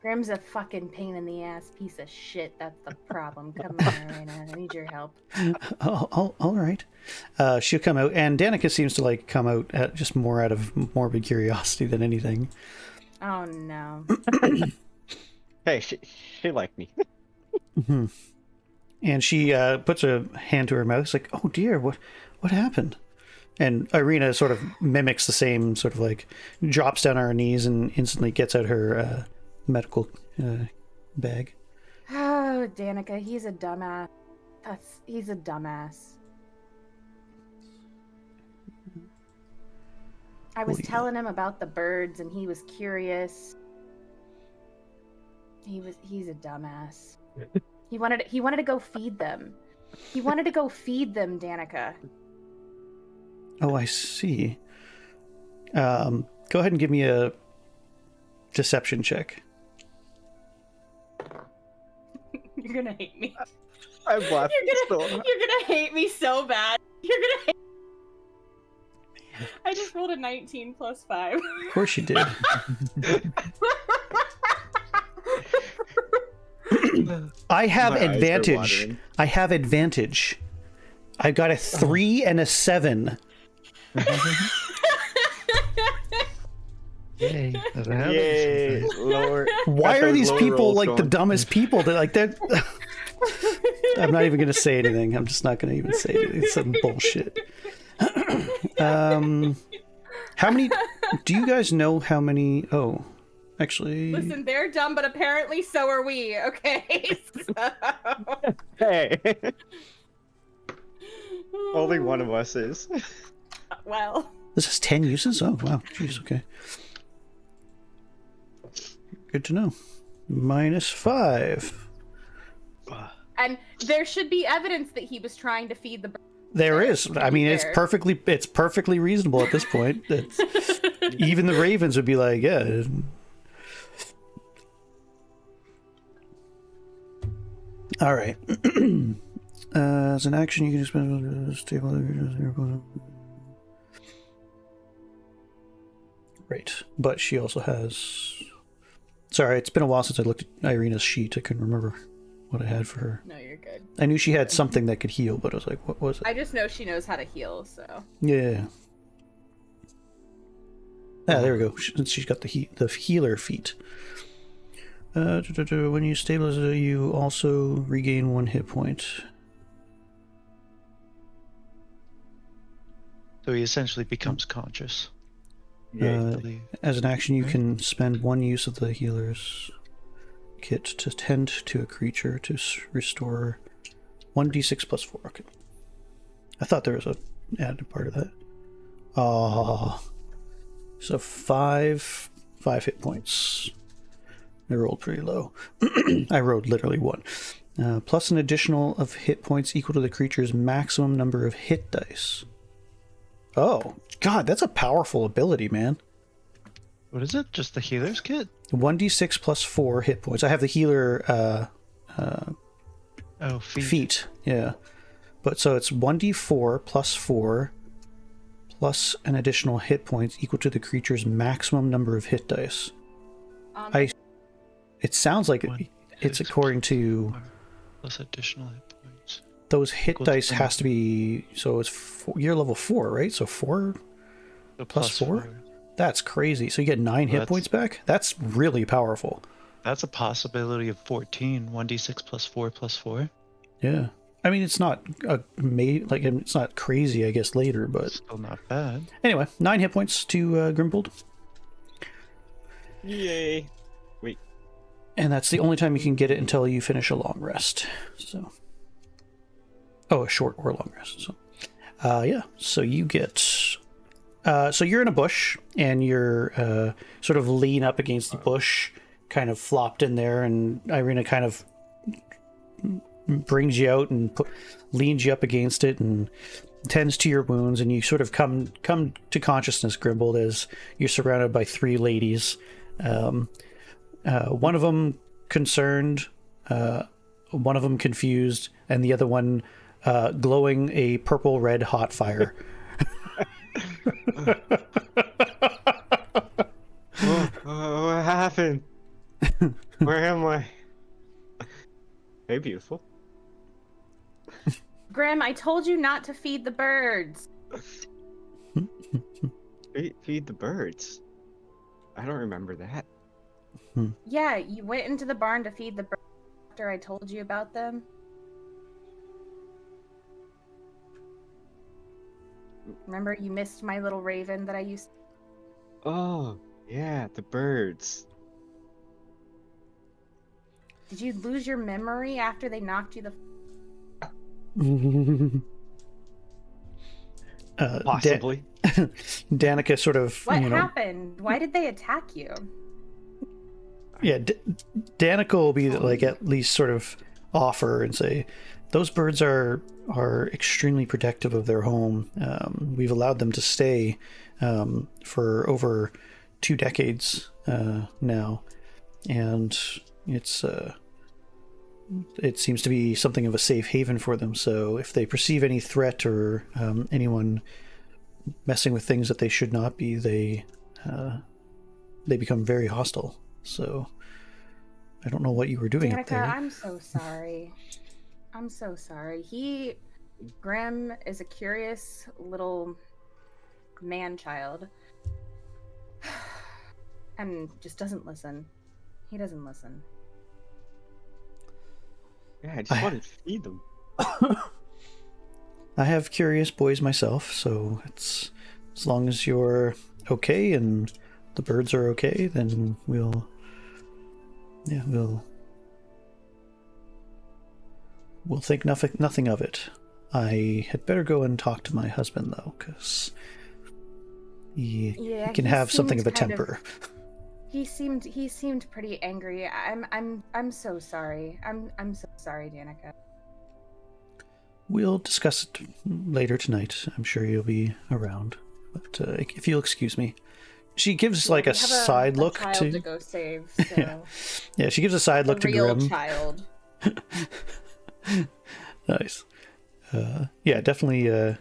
Grim's a fucking pain in the ass piece of shit. That's the problem. Come on, Irina. I need your help. Oh, all right. She'll come out, and Danica seems to like come out just more out of morbid curiosity than anything. Oh no. Hey, she liked me. Mm-hmm. And she puts a hand to her mouth. It's like, oh dear, what happened? And Irina sort of mimics the same sort of like drops down on her knees and instantly gets out her medical bag. Oh, Danica, he's a dumbass. He's a dumbass. I was telling him about the birds, and he was curious. He's a dumbass. He wanted to go feed them. He wanted to go feed them, Danica. Oh, I see. Go ahead and give me a deception check. You're gonna hate me. I'm laughing You're gonna hate me so bad. You're gonna hate I just rolled a 19 plus 5. Of course you did. I have advantage. I have advantage. I got a 3 and a 7. Yay. Yay. Lower. Why are these people like the going. dumbest people? They're like that. I'm not even gonna say anything. I'm just not gonna even say anything. It's some bullshit. How many? Do you guys know how many? Oh, actually. Listen, they're dumb, but apparently so are we. Okay. So... Hey. Only one of us is. Well. This has 10 uses. Oh wow, jeez. Okay. Good to know. -5. And there should be evidence that he was trying to feed the birds. There is. I mean, it's perfectly reasonable at this point. Even the ravens would be like, yeah. All right. As an action, you can spend stable. Right, but she also has. Sorry, it's been a while since I looked at Irina's sheet. I couldn't remember what I had for her. No, you're good. I knew she had something that could heal, but I was like, what was it? I just know she knows how to heal, so. Yeah. Ah, there we go. She's got the healer feat. When you stabilize, you also regain 1 hit point. So he essentially becomes conscious. As an action, you can spend 1 use of the healer's kit to tend to a creature to restore 1d6 plus 4. Okay. I thought there was a added part of that. So 5 hit points. I rolled pretty low. I rolled literally 1. Plus an additional of hit points equal to the creature's maximum number of hit dice. Oh, God, that's a powerful ability, man. What is it? Just the healer's kit? 1d6 plus 4 hit points. I have the healer feat. Yeah. But so it's 1d4 plus 4 plus an additional hit points equal to the creature's maximum number of hit dice. It sounds like it's according to... Plus additional hit points. Those hit dice has to be... So it's you're level 4, right? So 4 plus 4? That's crazy. So you get 9 hit points back? That's really powerful. That's a possibility of 14. 1d6 plus 4 plus 4. Yeah. I mean, it's not it's not crazy, I guess, later, but... Still not bad. Anyway, 9 hit points to Grimbald. Yay. Wait. And that's the only time you can get it until you finish a long rest. So... Oh, a short or a long rest. So, yeah. So you get... so you're in a bush, and you're sort of lean up against the bush, kind of flopped in there, and Irina kind of brings you out and leans you up against it and tends to your wounds, and you sort of come to consciousness, Grimbald, as you're surrounded by 3 ladies. One of them concerned, one of them confused, and the other one glowing a purple-red hot fire. What happened? Where am I? Hey, beautiful. Grim, I told you not to feed the birds. Feed the birds? I don't remember that. Yeah, you went into the barn to feed the birds after I told you about them. Remember, you missed my little raven that I used to... Oh, yeah, the birds. Did you lose your memory after they knocked you the... Possibly. Danica sort of, What happened? Why did they attack you? Yeah, Danica will be like at least sort of offer and say, those birds are extremely protective of their home. We've allowed them to stay for over 2 decades now, and it seems to be something of a safe haven for them. So if they perceive any threat or anyone messing with things that they should not be, they become very hostile. So I don't know what you were doing up there. I'm so sorry. I'm so sorry. Grim is a curious little man-child and just doesn't listen. He doesn't listen. Yeah, I just want to feed them. I have curious boys myself, so it's as long as you're okay and the birds are okay, then we'll think nothing of it. I had better go and talk to my husband though, because he can have something of a temper. He seemed pretty angry. I'm so sorry. I'm so sorry, Danica. We'll discuss it later tonight. I'm sure you'll be around. But if you'll excuse me. She gives like a side look to go save. So. Yeah, she gives a side look to Grim. Grim. Child. Nice. Yeah, definitely.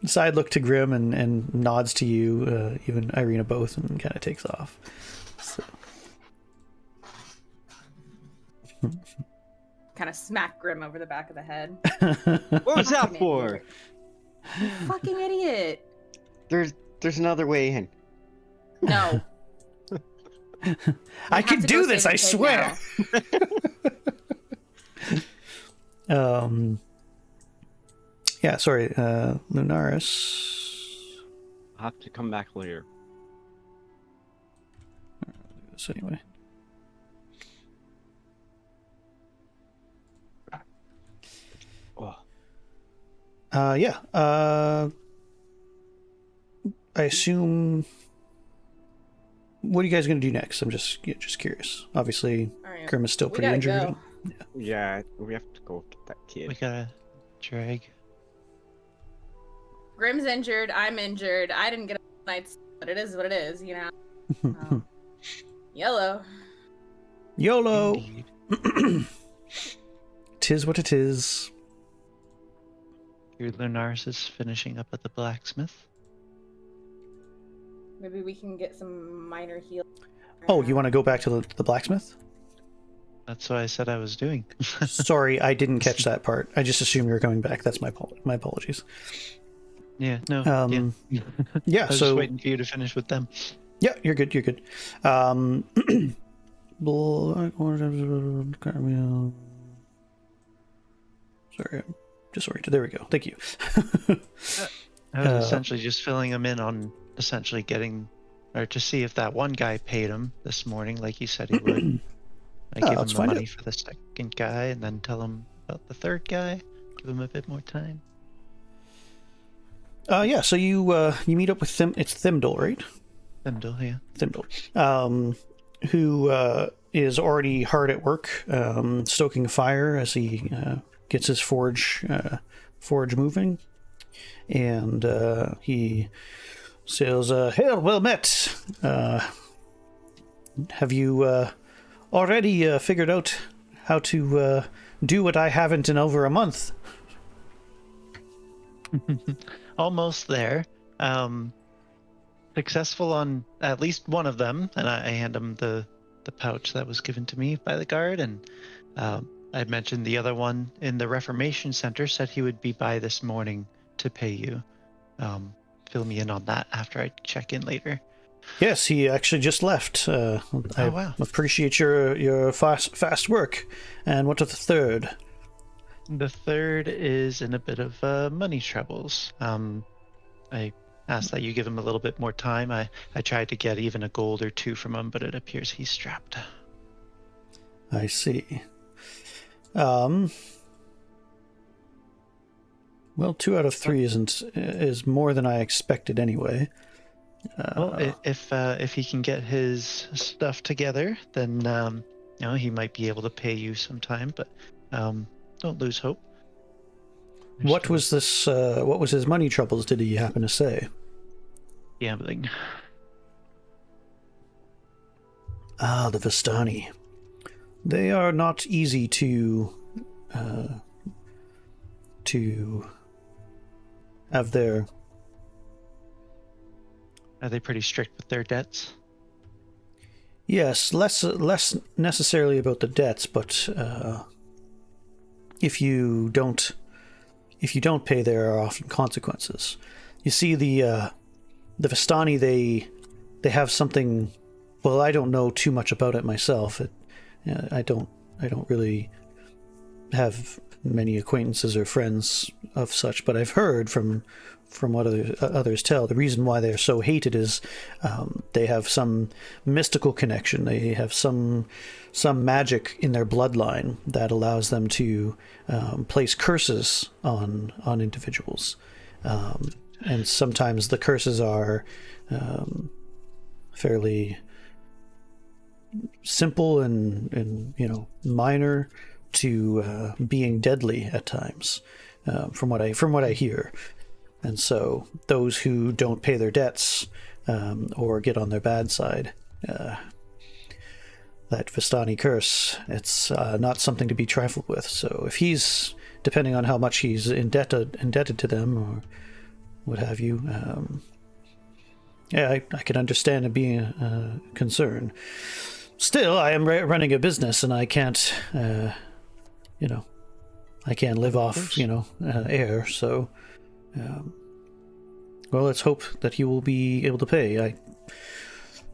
Side look to Grim and nods to you, even Irina both, and kind of takes off. So. Kind of smack Grim over the back of the head. What was that for? You fucking idiot. There's another way in. No. I can do this, I swear. Yeah, sorry, Lunaris. I'll have to come back later. So anyway. Yeah. I assume. What are you guys going to do next? I'm just curious. Obviously, Grim is still pretty injured. Go. Yeah, we have to go get that kid. We gotta drag. Grim's injured. I'm injured. I didn't get a night's, but it is what it is, you know. YOLO. YOLO. Indeed. Tis what it is. Your Lunaris is finishing up at the blacksmith. Maybe we can get some minor heal. Oh, you want to go back to the blacksmith? That's what I said I was doing. Sorry, I didn't catch that part. I just assumed you were coming back. That's my apologies. Yeah, no. Yeah, I was just waiting for you to finish with them. Yeah, you're good. You're good. Sorry, I'm disoriented. There we go. Thank you. I was essentially just filling him in on essentially getting, or to see if that one guy paid him this morning, like he said he would. I give him the money for the second guy, and then tell him about the third guy. Give him a bit more time. Yeah. So you meet up with It's Thimdall, right? Thimdall, yeah. Thimdall, who is already hard at work, stoking a fire as he gets his forge moving, and he says, "Hail, well met. Have you already figured out how to do what I haven't in over a month?" Almost there. Successful on at least one of them, and I hand him the pouch that was given to me by the guard, and I mentioned the other one in the Reformation Center said he would be by this morning to pay you. Fill me in on that after I check in later. Yes, he actually just left. I appreciate your fast work. And what of the third? The third is in a bit of money troubles. I asked that you give him a little bit more time. I tried to get even a gold or two from him, but it appears he's strapped. I see. Well, 2 out of 3 is more than I expected anyway. Well, if he can get his stuff together, then he might be able to pay you sometime. But don't lose hope. What was this? What was his money troubles? Did he happen to say? Gambling. Ah, the Vistani. They are not easy to have their... Are they pretty strict with their debts? Yes, less necessarily about the debts, but if you don't pay, there are often consequences. You see, the Vistani, they have something. Well, I don't know too much about it myself. I don't really have many acquaintances or friends of such, but I've heard from what others tell. The reason why they're so hated is they have some mystical connection. They have some magic in their bloodline that allows them to place curses on individuals, and sometimes the curses are fairly simple and minor to being deadly at times, from what I hear. And so those who don't pay their debts or get on their bad side, that Vistani curse, it's not something to be trifled with. So if he's, depending on how much he's indebted to them or what have you, I can understand it being a concern. Still, I am running a business, and I can't, I can't live off, air. So, well, let's hope that he will be able to pay.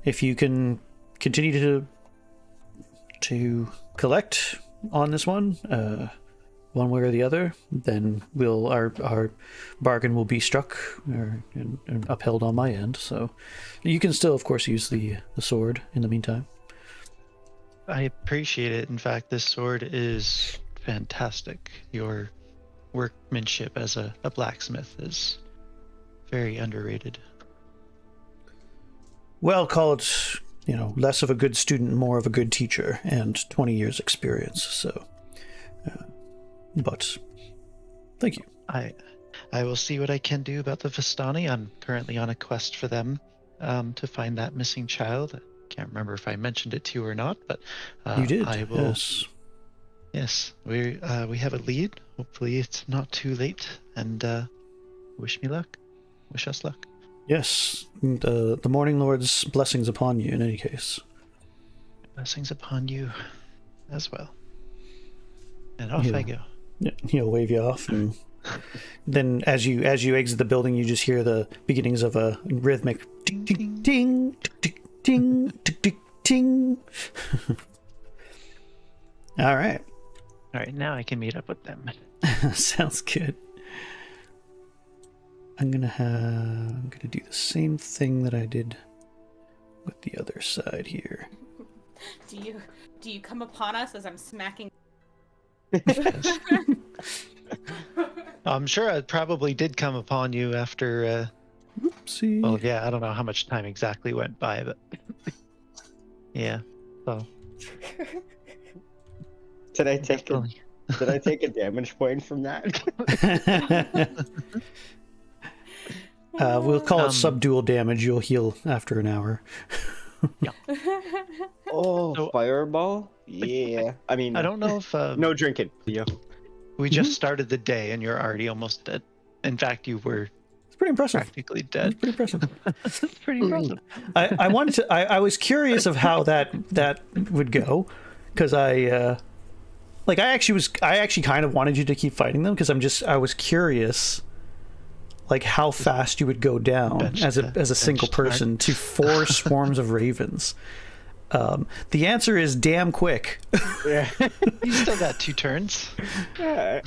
If you can continue to collect on this one way or the other, then our bargain will be struck and upheld on my end. So, you can still, of course, use the sword in the meantime. I appreciate it. In fact, this sword is fantastic. Your workmanship as a blacksmith is very underrated. Well, call it, less of a good student, more of a good teacher, and 20 years experience. So, but thank you. I will see what I can do about the Vistani. I'm currently on a quest for them to find that missing child. Can't remember if I mentioned it to you or not, but you did. I will. Yes. Yes, we have a lead. Hopefully, it's not too late. And wish me luck. Wish us luck. Yes, the Morning Lord's blessings upon you. In any case, blessings upon you, as well. And off I go. Yeah, he'll wave you off, and then as you exit the building, you just hear the beginnings of a rhythmic ding ding ding ding. Ting, ting, ting, ting. All right. Now I can meet up with them. Sounds good. I'm gonna do the same thing that I did with the other side here. Do you come upon us as I'm smacking? I'm sure I probably did come upon you after. Oopsie. Well, yeah, I don't know how much time exactly went by, but yeah. So did I take a damage point from that? We'll call it subdual damage. You'll heal after an hour. Yeah. Oh, so, fireball? Yeah. I mean, I don't know if no drinking. Yeah. We just started the day and you're already almost dead. In fact, you were. It's pretty impressive. Practically dead. It's pretty impressive. It's pretty impressive. I wanted to. I was curious of how that would go, because I actually kind of wanted you to keep fighting them, because I was curious, like how fast you would go down as a single person to 4 swarms of ravens. The answer is damn quick. Yeah. You still got 2 turns. Yeah,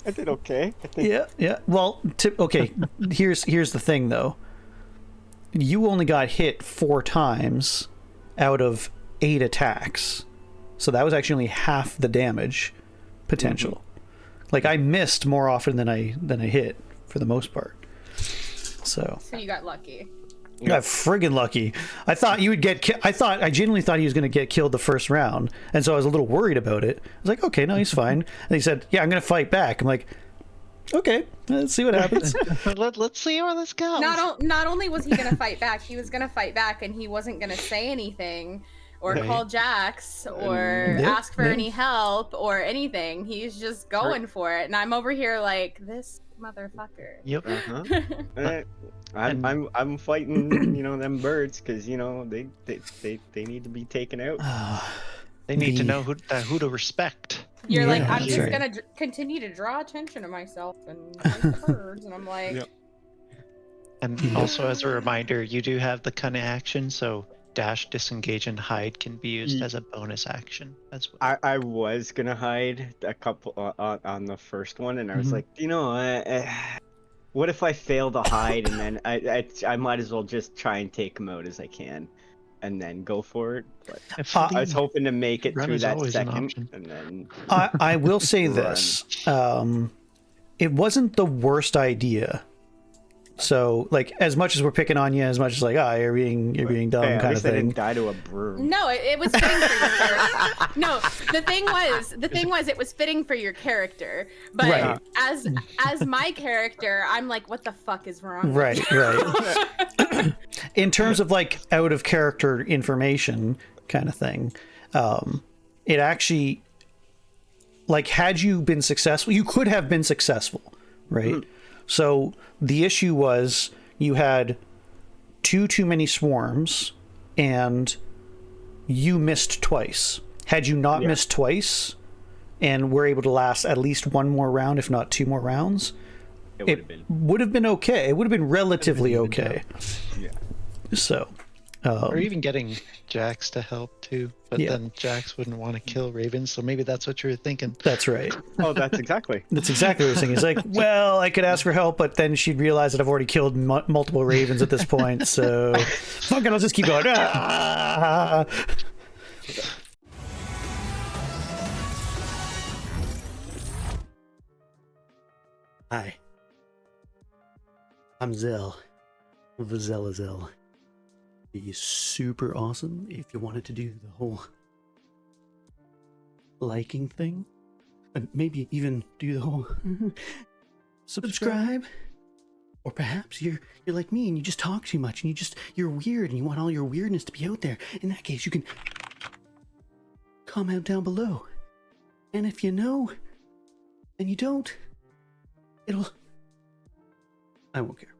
I did okay, I think. Yeah. Well, okay. Here's the thing, though. You only got hit 4 times out of 8 attacks, so that was actually only half the damage potential. Like I missed more often than I hit for the most part. So you got lucky. You got friggin' lucky. I thought you would get. I genuinely thought he was going to get killed the first round, and so I was a little worried about it. I was like, okay, no, he's fine. And he said, "Yeah, I'm going to fight back." I'm like, okay, let's see what happens. Let's see where this goes. Not only was he going to fight back, he was going to fight back, and he wasn't going to say anything or call Jax or ask for any help or anything. He's just going for it, and I'm over here like this motherfucker. Yep. I'm fighting, them birds because they need to be taken out. They need to know who to respect. You're like, I'm just gonna continue to draw attention to myself and fight the birds, and I'm like. Yep. And also, as a reminder, you do have the cunning action, so dash, disengage, and hide can be used as a bonus action as well. I was gonna hide a couple on the first one, and I was like, what if I fail to hide, and then I might as well just try and take him out as I can, and then go for it. But I was hoping to make it through that second, and then I will say this: it wasn't the worst idea. So, like, as much as we're picking on you, as much as like, you're being dumb, kind of thing. I didn't die to a broom. No, it was fitting for your character. No, the thing was, it was fitting for your character. But as my character, I'm like, what the fuck is wrong? Right. In terms of like out of character information, kind of thing, it actually, like, had you been successful, you could have been successful, right? Mm-hmm. So the issue was you had too many swarms and you missed twice. Had you not missed twice and were able to last at least one more round, if not two more rounds, it would have been okay. It would have been relatively okay. Yeah. So. Or even getting Jax to help too, but then Jax wouldn't want to kill ravens, so maybe that's what you were thinking. That's right. Oh, that's exactly what I was thinking. It's like, well, I could ask for help, but then she'd realize that I've already killed multiple ravens at this point, so fuck it, I'll just keep going. Hi. I'm Zell. Zell. Be super awesome if you wanted to do the whole liking thing, and maybe even do the whole subscribe. Or perhaps you're like me and you just talk too much and you're weird and you want all your weirdness to be out there. In that case, you can comment down below, and if you know and you don't, I won't care.